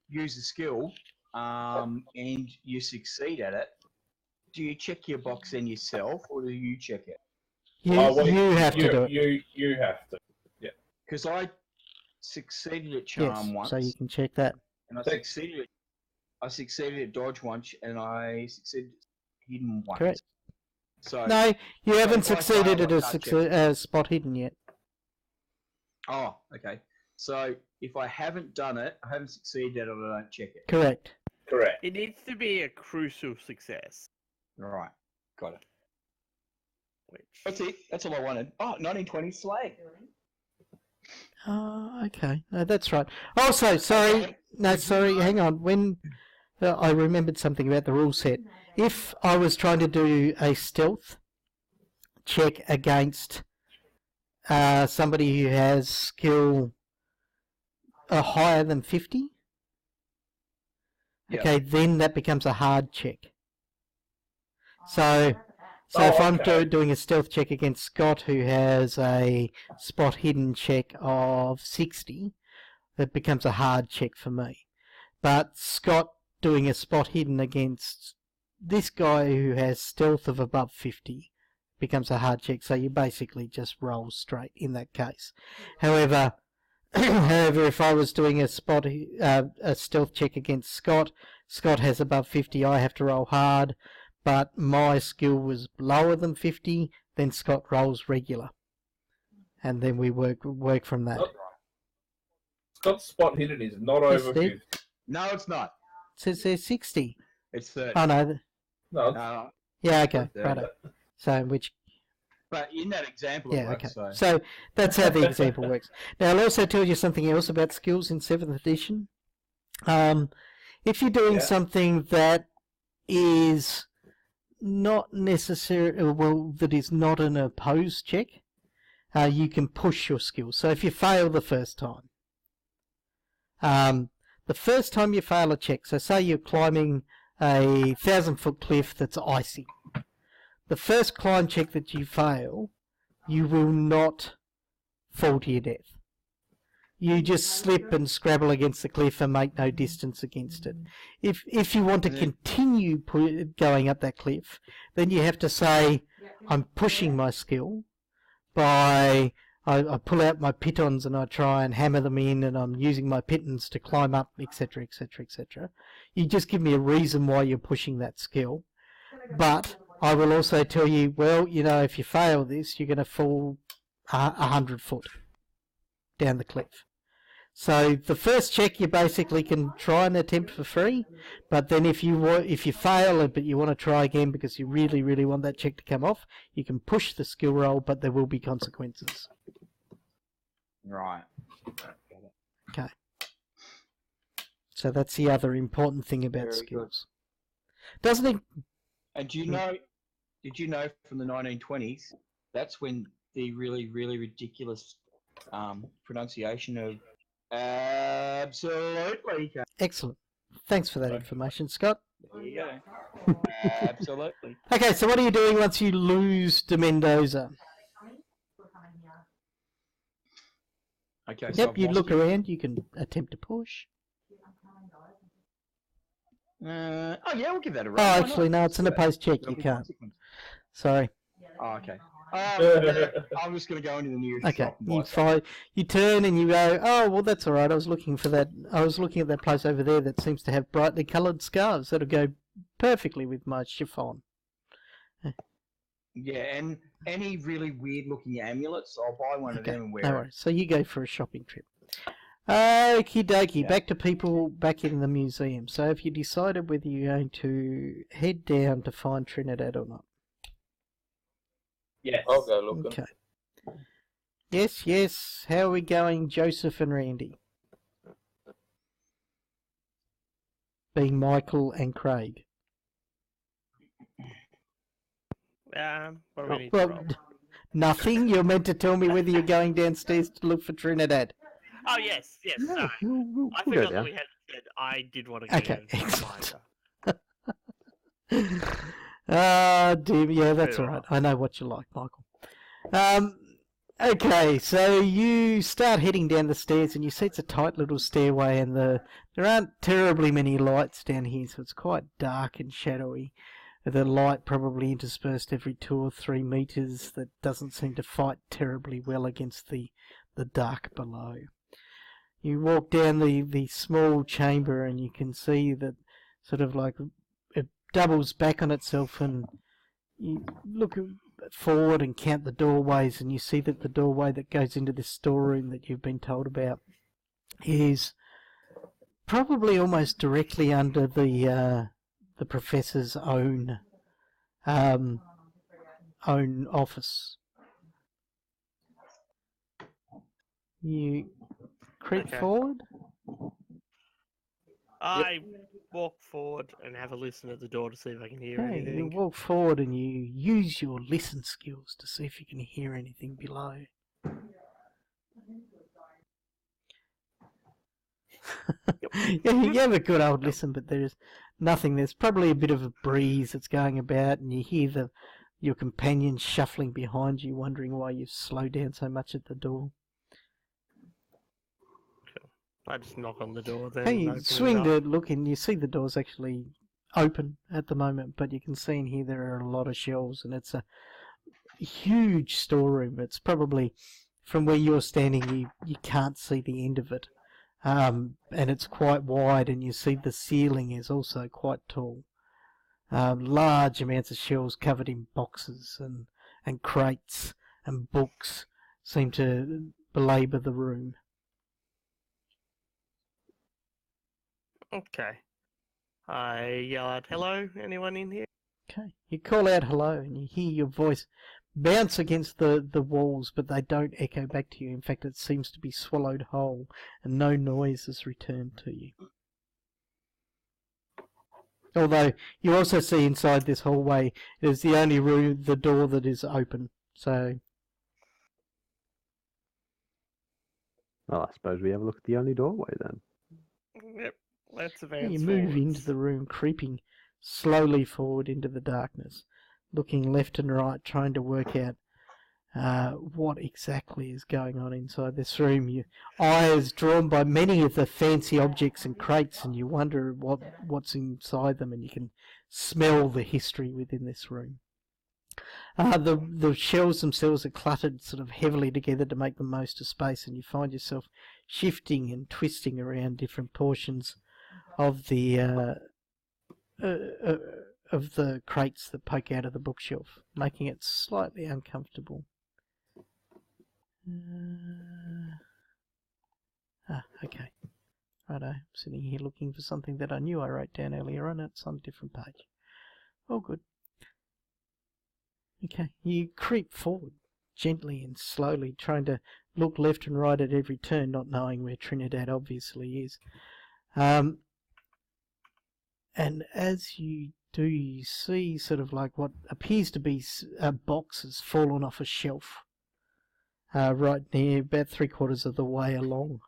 use a skill and you succeed at it, do you check your box then yourself, or do you check it? You have to do it. You have to. Yeah. Because I succeeded at charm once. So you can check that. And I succeeded at dodge once, and I succeeded at hidden once. Correct. So no, you haven't succeeded at a spot hidden yet. Oh, okay. So if I haven't done it, I haven't succeeded at it, I don't check it. Correct. Correct. It needs to be a crucial success. Right. Got it. Which... That's it. That's all I wanted. Oh, 1920 slag. Oh, okay. No, that's right. Also, sorry. No, sorry. Hang on. When I remembered something about the rule set. If I was trying to do a stealth check against somebody who has skill higher than 50, okay, then that becomes a hard check. So if I'm doing a stealth check against Scott, who has a spot hidden check of 60, that becomes a hard check for me. But Scott doing a spot hidden against this guy who has stealth of above 50, becomes a hard check. So you basically just roll straight in that case. However, if I was doing a stealth check against Scott, Scott has above 50, I have to roll hard, but my skill was lower than 50, then Scott rolls regular. And then we work from that. Scott's spot hidden is not over Steve? 50. No, it's not. It says there's 60. It's 30. Oh, no. No, Yeah, okay. Yeah. Right. So in which... But in that example, Yeah, it works, okay. so. So that's how the example works. Now, I'll also tell you something else about skills in 7th edition. If you're doing something that is not necessarily, well, that is not an opposed check, you can push your skills. So if you fail the first time, you fail a check, so say you're climbing a 1,000-foot cliff that's icy. The first climb check that you fail, you will not fall to your death. You just slip and scrabble against the cliff and make no distance against it. If you want to continue going up that cliff, then you have to say, I'm pushing my skill by... I pull out my pitons and I try and hammer them in, and I'm using my pitons to climb up, etc., etc., etc. You just give me a reason why you're pushing that skill. But I will also tell you, well, you know, if you fail this, you're going to fall 100 foot down the cliff. So the first check you basically can try and attempt for free, but then if you fail but you want to try again because you really, really want that check to come off, you can push the skill roll, but there will be consequences. Right. Okay. So that's the other important thing about Very skills. Doesn't it? And did you know from the 1920s, that's when the really, really ridiculous pronunciation of absolutely came. Excellent. Thanks for that information, Scott. There you go. Absolutely. Okay, so what are you doing once you lose de Mendoza? Okay. So Yep, I've you lost look you. around, you can attempt to push. Oh yeah, we'll give that a Oh, run. Why actually, not? no, it's an opposed check, There'll you be can't. consequence. Sorry. Oh, okay. I'm just going to go into the nearest Okay, shop and buy something. you turn and you go, oh, well, that's all right. I was looking at that place over there that seems to have brightly coloured scarves that'll go perfectly with my chiffon. Yeah, and any really weird-looking amulets, I'll buy one of them and wear No it. worries. So you go for a shopping trip. Okie dokie, Yeah. back to people back in the museum. So have you decided whether you're going to head down to find Trinidad or not? Yes. I'll go looking. Okay. Yes, yes. How are we going, Joseph and Randy? Being Michael and Craig. What do we need to Well, roll? nothing. You're meant to tell me whether you're going downstairs to look for Trinidad. Oh, yes, yes. No, Sorry. we'll I go forgot that down. we had said I did want to go Okay, down to excellent. Miser. Ah, dear. Yeah, that's all Very right. I know what you like, Michael. Okay, so you start heading down the stairs, and you see it's a tight little stairway, and there aren't terribly many lights down here, so it's quite dark and shadowy. The light probably interspersed every 2 or 3 meters that doesn't seem to fight terribly well against the dark below. You walk down the small chamber, and you can see that sort of like it doubles back on itself, and you look forward and count the doorways, and you see that the doorway that goes into this storeroom that you've been told about is probably almost directly under the professor's own office. You creep Okay. forward. I walk forward and have a listen at the door to see if I can hear Okay, you anything. walk forward and you use your listen skills to see if you can hear anything below. Yeah, you have a good old listen, but there's nothing. There's probably a bit of a breeze that's going about, and you hear your companion shuffling behind you, wondering why you've slowed down so much at the door. I just knock on the door then. Hey, and you open it swing up. to look in, you see the door's actually open at the moment, but you can see in here there are a lot of shelves, and huge storeroom. It's probably, from where you're standing, you can't see the end of it. And it's quite wide, and you see the ceiling is also quite tall. Large amounts of shelves covered in boxes and crates and books seem to belabour the room. Okay. I yell out, hello, anyone in here? Okay. You call out hello, and you hear your voice bounce against the walls, but they don't echo back to you. In fact, it seems to be swallowed whole, and no noise is returned to you. Although, you also see inside this hallway, it is the only room, the door that is open. So, Well, I suppose we have a look at the only doorway then. Yep, let's advance you move forwards. into the room, creeping slowly forward into the darkness, looking left and right, trying to work out what exactly is going on inside this room. Your eye is drawn by many of the fancy objects and crates, and you wonder what's inside them, and you can smell the history within this room. The shelves themselves are cluttered sort of heavily together to make the most of space, and you find yourself shifting and twisting around different portions of the crates that poke out of the bookshelf, making it slightly uncomfortable. Okay. Righto, I'm sitting here looking for something that I knew I wrote down earlier on. It's on a different page. All good. Okay, you creep forward gently and slowly, trying to look left and right at every turn, not knowing where Trinidad obviously is. And as you do, you see sort of like what appears to be boxes fallen off a shelf. Right near, about 3/4 of the way along.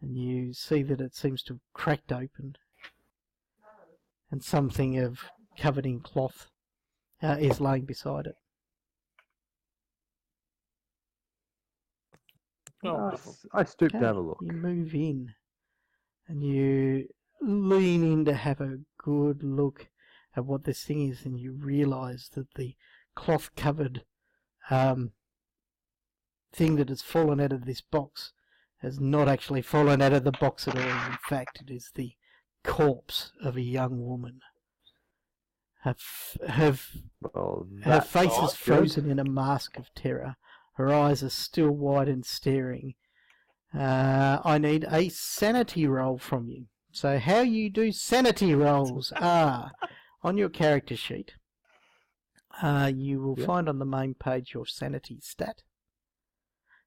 And you see that it seems to have cracked open. And something covered in cloth is laying beside it. I stoop to have a look. You move in and you lean in to have a good look at what this thing is, and you realise that the cloth covered thing that has fallen out of this box has not actually fallen out of the box at all. In fact, it is the corpse of a young woman. Her face is frozen in a mask of terror. Her eyes are still wide and staring. I need a sanity roll from you. So how you do sanity rolls are on your character sheet. You will find on the main page your sanity stat.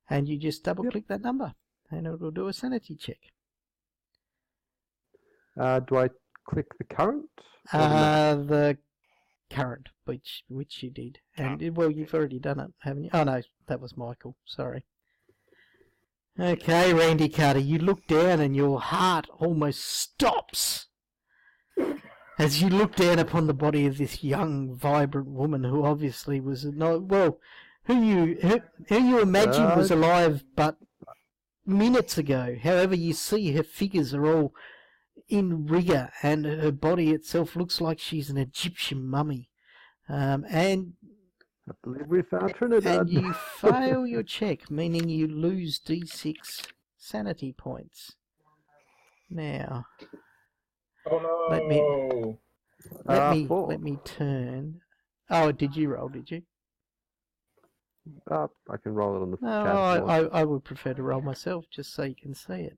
And you just double click that number and it will do a sanity check. Do I click the current? The current, which you did. And you've already done it, haven't you? Oh no, that was Michael, sorry. Okay, Randy Carter, you look down and your heart almost stops as you look down upon the body of this young, vibrant woman who obviously was who you imagine was alive but minutes ago. However, you see her figures are all in rigour and her body itself looks like she's an Egyptian mummy. And I believe we found Trinidad. And you fail your check, meaning you lose D6 sanity points. Now, let me turn. Oh, did you roll? Did you? I can roll it on the chat. No, I would prefer to roll myself, just so you can see it.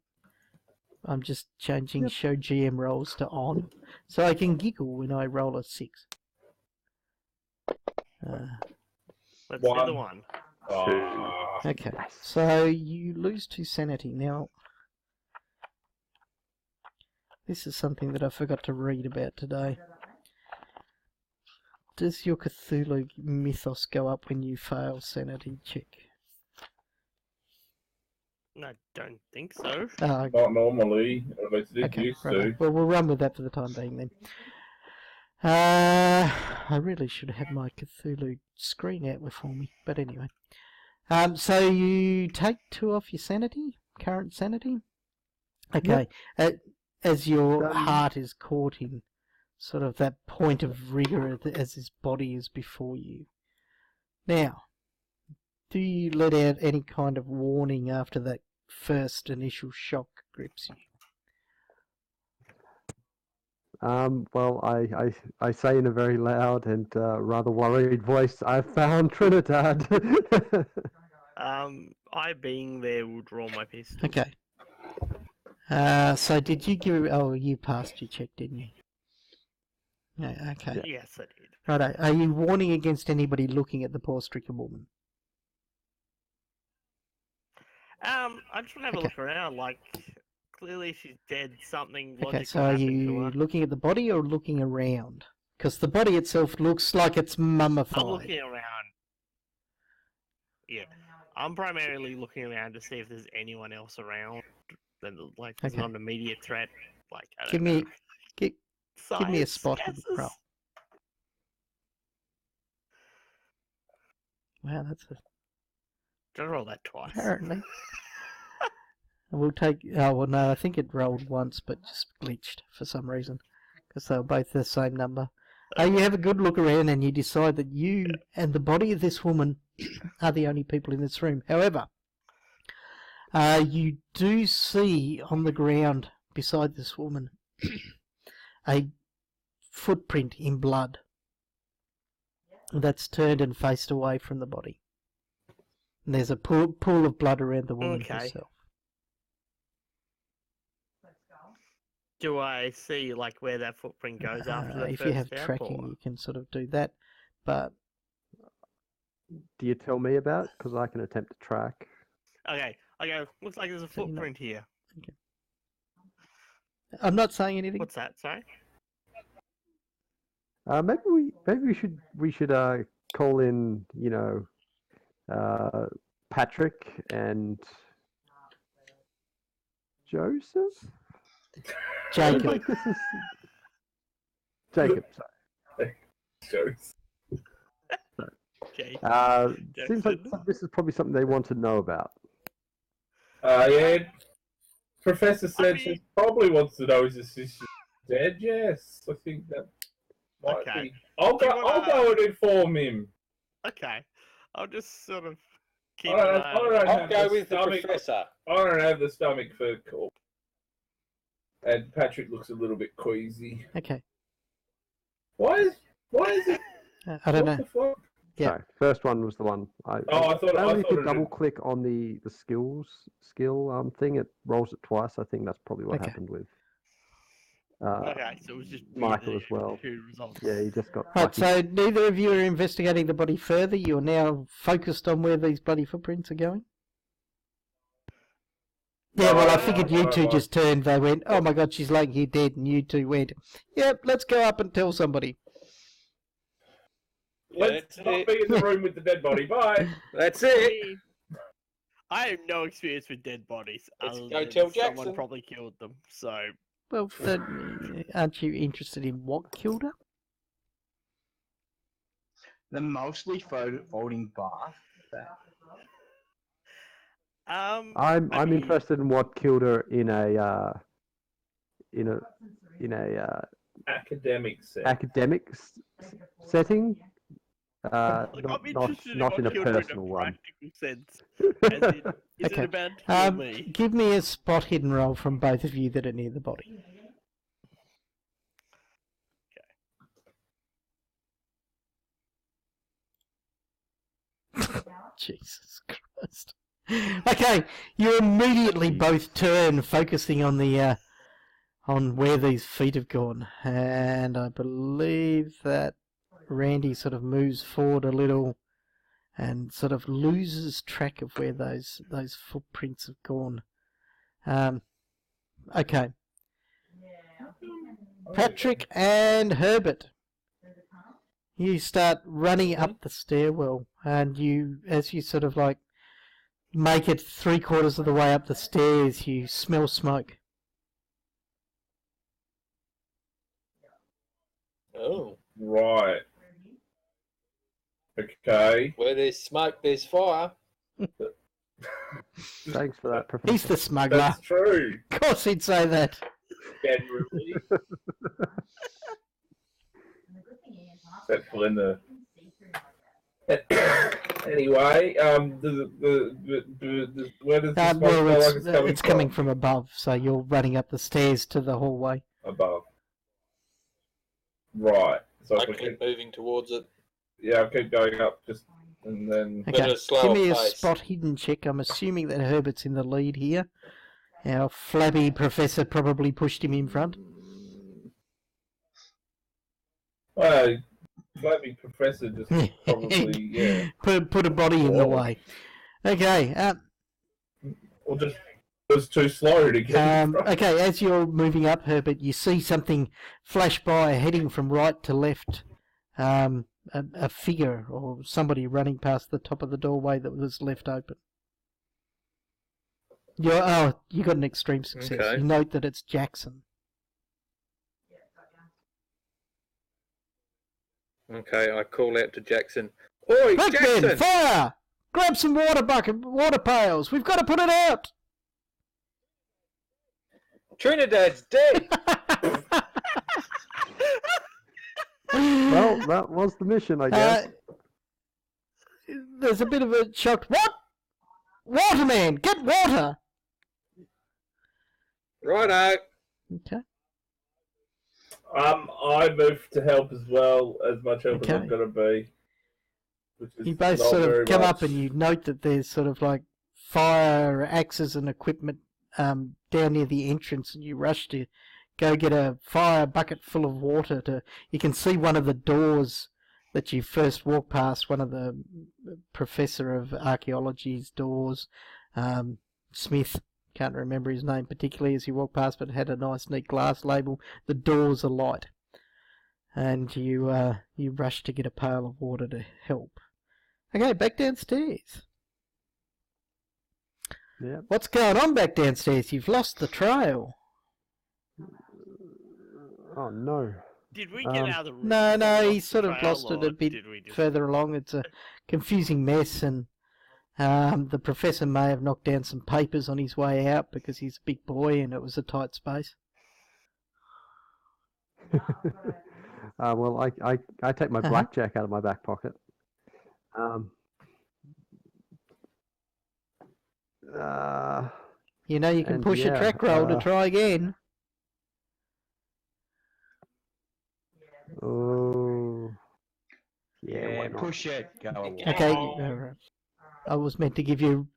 I'm just changing show GM rolls to on, so I can giggle when I roll a 6. Let's do the one. Okay, so you lose 2 sanity. Now, this is something that I forgot to read about today. Does your Cthulhu mythos go up when you fail sanity check? I don't think so. Not normally, or at least it used to. Well, we'll run with that for the time being then. I really should have my Cthulhu screen out for me, but anyway. So you take 2 off your sanity, current sanity. Okay, as your heart is caught in sort of that point of rigour as his body is before you. Now, do you let out any kind of warning after that first initial shock grips you? Well, I say in a very loud and rather worried voice, I've found Trinidad. I being there will draw my pistol. Okay. So did you give... Oh, you passed your check, didn't you? Yeah, okay. Yes, I did. Righto. Are you warning against anybody looking at the poor stricken woman? I just want to have a Okay. look around. Like, clearly she's dead. Something Okay, logical so are happened to you her. looking at the body or looking around? Because the body itself looks like it's mummified. I'm looking around. Yeah, I'm primarily looking around to see if there's anyone else around. Then, like, there's Okay. not an immediate threat. Like, I don't Give me, know. give me a Science spot guesses? roll. Wow, that's a, Just roll that twice. apparently. We'll take. Oh well, no, I think it rolled once, but just glitched for some reason because they were both the same number. You have a good look around and you decide that you and the body of this woman are the only people in this room. However, you do see on the ground beside this woman a footprint in blood that's turned and faced away from the body. And there's a pool of blood around the woman Okay. herself. Do I see, like, where that footprint goes after the If first you have step, tracking, or- you can sort of do that. But Do you tell me about? Because I can attempt to track. Okay, I go, looks like there's a So you're not- footprint here. I'm not saying anything. What's that, sorry? Maybe we should call in, Patrick and Joseph. Jacob. Like this is Jacob. Sorry. Jokes. Okay. Seems like Jackson. this is probably something they want to know about. Yeah. Professor said mean- she probably wants to know is his sister dead. Yes, I think that might Okay. be. I'll Do you go. wanna- I'll go and inform him. Okay. I'll just sort of keep I an don't, eye I on don't I'll have go the with the stomach. professor. I don't have the stomach for call. And Patrick looks a little bit queasy. Okay. Why is it? I don't what know. the fuck? Yeah. Sorry, first one was the one. Oh, I thought Only if you it double had- click on the skill thing, it rolls it twice. I think that's probably what Okay. happened with Okay, so it was just Michael weird as well. two results. Yeah, he just got Right, lucky. so neither of you are investigating the body further. You're now focused on where these bloody footprints are going. Yeah, well, I figured you two just turned. They went, "Oh my God, she's laying here dead," and you two went, "Yep, let's go up and tell somebody." Let's That's not it. be in the room with the dead body. Bye. That's I it. mean, I have no experience with dead bodies. Let's other go than tell someone Jackson. probably killed them. So Well, aren't you interested in what killed her? The mostly folding bath. I'm I mean, interested in what killed her in a Academic set. academic setting. Look, Not I'm interested not in in a what killed her personal in a one. practical sense. As in, is Okay. it about to kill me? Give me a spot hidden roll from both of you that are near the body. Jesus Christ. Okay, you immediately both turn, focusing on the on where these feet have gone, and I believe that Randy sort of moves forward a little and sort of loses track of where those footprints have gone. Okay, Patrick and Herbert, you start running up the stairwell, and as you sort of like make it 3/4 of the way up the stairs, you smell smoke. Oh, Right. Okay. where there's smoke, there's fire. Thanks for that, Professor. He's the smuggler. That's true. Of course he'd say that. Generally. Except for in the Anyway, where does the smoke Well, smell like it's coming from above, so you're running up the stairs to the hallway. Above. Right. So I if we keep moving towards it. Yeah, I keep going up, and then. But at Okay, a slower give me a pace. spot hidden check. I'm assuming that Herbert's in the lead here. Our flabby professor probably pushed him in front. Well, flabby professor just probably, yeah. Put a body in the way. Okay. Or just was too slow to get in front. Okay, as you're moving up, Herbert, you see something flash by, heading from right to left. A figure or somebody running past the top of the doorway that was left open. You got an extreme success. Okay. You note that it's Jackson. Okay, I call out to Jackson. Oi, Quick Jackson! then, fire! Grab some water pails. We've got to put it out. Trinidad's dead! Well, that was the mission, I guess. There's a bit of a shock. What? Waterman, get water! Righto. Okay. I moved to help as well, as much help as I'm Okay. going to be. Which is You both not sort very of come up much. and you note that there's sort of like fire axes and equipment down near the entrance, and you rush to go get a fire bucket full of water. You can see one of the doors that you first walked past, one of the professor of archaeology's doors, Smith. Can't remember his name particularly as you walk past, but it had a nice neat glass label. The doors are light, and you rush to get a pail of water to help. Okay, back downstairs. Yeah. What's going on back downstairs? You've lost the trail. Oh no. Did we get out of the room? No, before we he lost sort the of trail, lost it or a bit did we just- further along. It's a confusing mess, and the professor may have knocked down some papers on his way out because he's a big boy and it was a tight space. Well, I take my blackjack out of my back pocket. You know, you can And push a yeah, track roll to try again. Oh. Yeah, Yeah, why not? push it. Go away. Okay, I was meant to give you.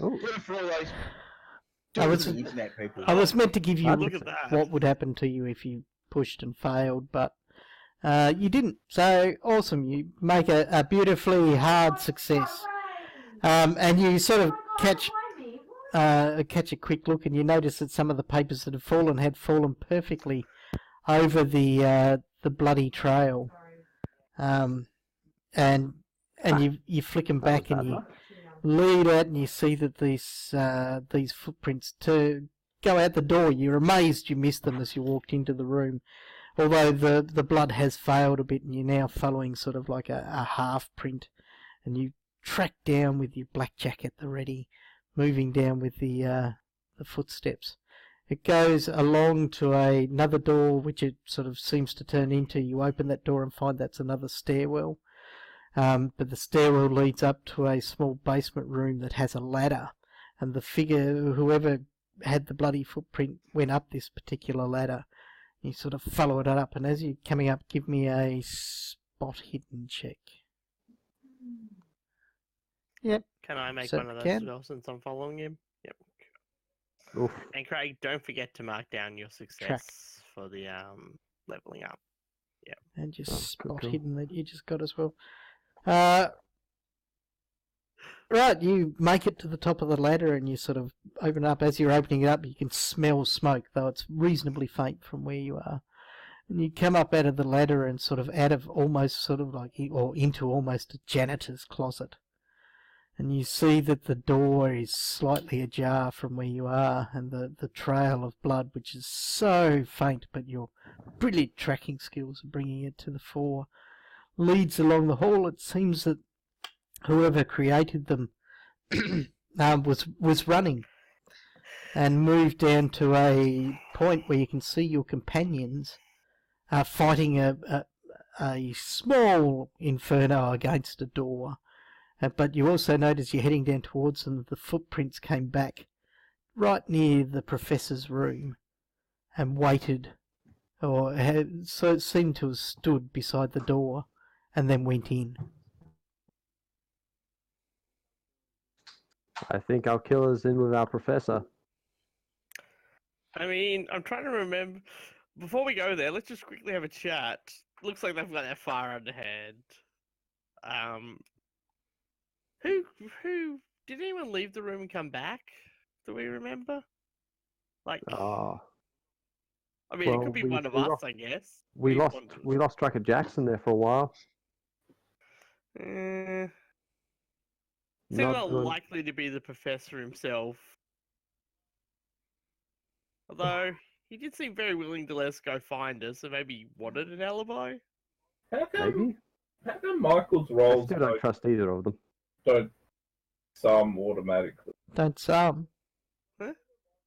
Oh, Put it for all those I was- internet people. I was meant to give you Look at that. what would happen to you if you pushed and failed, but you didn't. So awesome! You make a beautifully hard success, and you sort of catch a quick look, and you notice that some of the papers that had fallen perfectly over the bloody trail, and you flick them back and you lead out, and you see that these footprints go out the door. You're amazed you missed them as you walked into the room, although the blood has failed a bit, and you're now following sort of like a half print, and you track down with your blackjack at the ready, moving down with the footsteps. It goes along to another door, which it sort of seems to turn into. You open that door and find that's another stairwell. But the stairwell leads up to a small basement room that has a ladder. And the figure, whoever had the bloody footprint, went up this particular ladder. You sort of follow it up. And as you're coming up, give me a spot hidden check. Yep. Can I make So one of those can. as well since I'm following him? Yep. oof. And Craig, don't forget to mark down your success for the leveling up. And just Oh, spot cool. hidden that you just got as well. Right, you make it to the top of the ladder and you sort of open it up. As you're opening it up, you can smell smoke, though it's reasonably faint from where you are. And you come up out of the ladder and sort of out of almost sort of like, or into almost a janitor's closet. And you see that the door is slightly ajar from where you are, and the trail of blood, which is so faint, but your brilliant tracking skills are bringing it to the fore, leads along the hall. It seems that whoever created them was running, and moved down to a point where you can see your companions fighting a small inferno against a door. But you also notice you're heading down towards them that the footprints came back right near the professor's room and waited, so it seemed to have stood beside the door and then went in. I think our killer's in with our professor. I mean, I'm trying to remember. Before we go there, let's just quickly have a chat. Looks like they've got their fire underhand. Who did anyone leave the room and come back? Do we remember? Like, Oh, I mean, it well, could be we- one of we us, lost- I guess. we wandered. lost track of Jackson there for a while. Seems Not not good. likely to be the professor himself. Although, he did seem very willing to let us go find us, so maybe he wanted an alibi? How come, Maybe. how come Michael's I rolls still don't trust either of them. don't sum automatically? Don't some.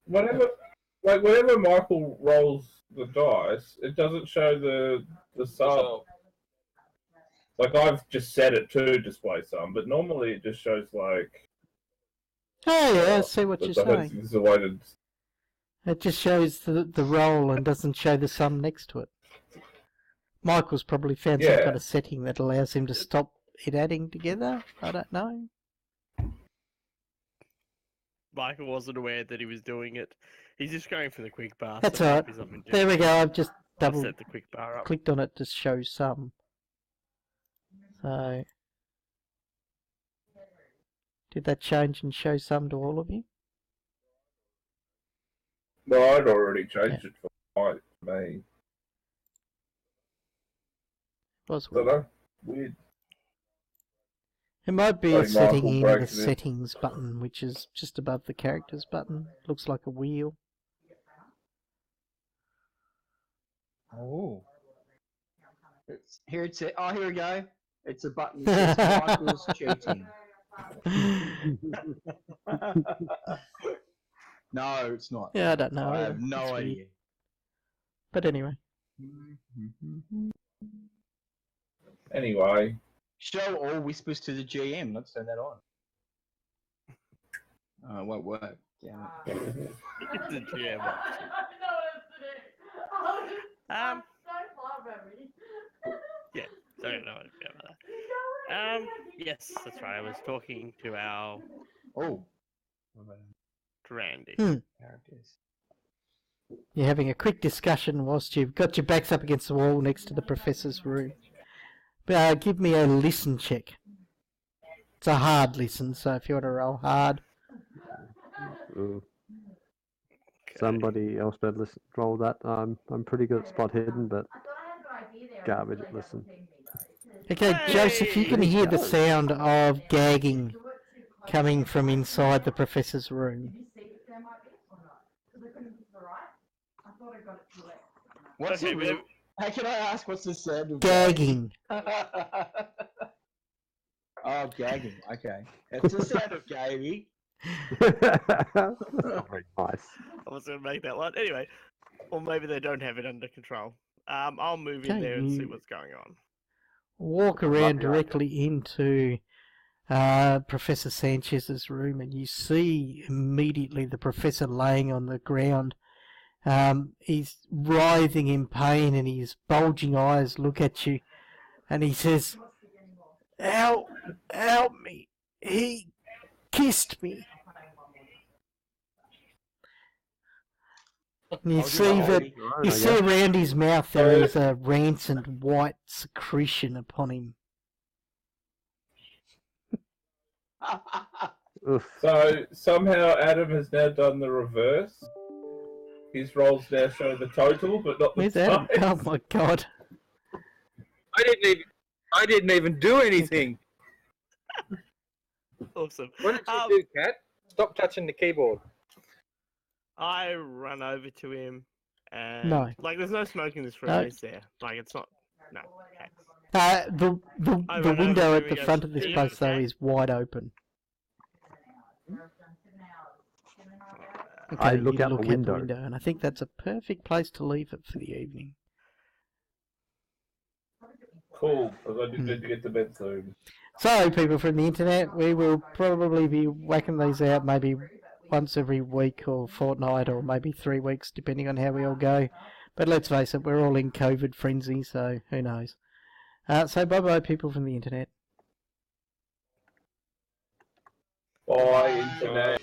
Whenever Michael rolls the dice, it doesn't show the sum. So, Like, I've just set it to display sum, but normally it just shows, like... Oh yeah, I see what you're this saying. is the way to... It just shows the roll and doesn't show the sum next to it. Michael's probably found some Yeah. kind of setting that allows him to stop it adding together. I don't know. Michael wasn't aware that he was doing it. He's just going for the quick bar. That's so it might alright. be something There we different. go. I've just I'll double set the quick bar up. clicked on it to show sum. So, did that change and show sum to all of you? Well, I'd already changed it for me. Was Don't know. Weird. It might be I a think setting Michael in the breaks it. settings button, which is just above the characters button. Looks like a wheel. Oh. Here we go. It's a button that says Michael's cheating. No, it's not. Yeah, I don't know. I have no It's weird. idea. But anyway. Anyway, Show all whispers to the GM. Let's turn that on. Oh, it won't work. Damn it. It's a GM option. Yeah, don't know anything about that. Yes, that's right. I was talking to our Oh. Randy. Characters. You're having a quick discussion whilst you've got your backs up against the wall next to the professor's room. Give me a listen check. It's a hard listen, so if you want to roll hard. Ooh. Somebody else better roll that. I'm pretty good at spot hidden, but garbage at listen. Okay, Joseph, you can hear the sound of gagging coming from inside the professor's room. What's Okay, the real... Hey, can I ask what's the sound of Gagging. Oh, gagging. Okay. It's the sound of gagging. Very nice. I was going to make that one. Anyway, or maybe they don't have it under control. I'll move in Okay, there and see you- what's going on. Walk around directly into Professor Sanchez's room, and you see immediately the professor laying on the ground. He's writhing in pain, and his bulging eyes look at you, and he says, help me, he kissed me. And you see that you see around his mouth there is a rancid white secretion upon him. Oof. so somehow Adam has now done the reverse. His rolls now show the total, but not the Where's Adam? size. Oh my god. I didn't even do anything. Awesome. What did you do, Kat? Stop touching the keyboard. I run over to him, and No. like, there's no smoke in this room, No. is there? Like, it's not. No. Okay. The I the run over window to at him the and front goes, of this "Are you place though okay?" is wide open. I Okay, look you out the look window. and I think that's a perfect place to leave it for the evening. Cool, because I did need to get to bed soon. So, people from the internet, we will probably be whacking these out maybe once every week or fortnight or maybe 3 weeks, depending on how we all go. But let's face it, we're all in COVID frenzy, so who knows. So bye-bye, people from the internet. Bye, internet.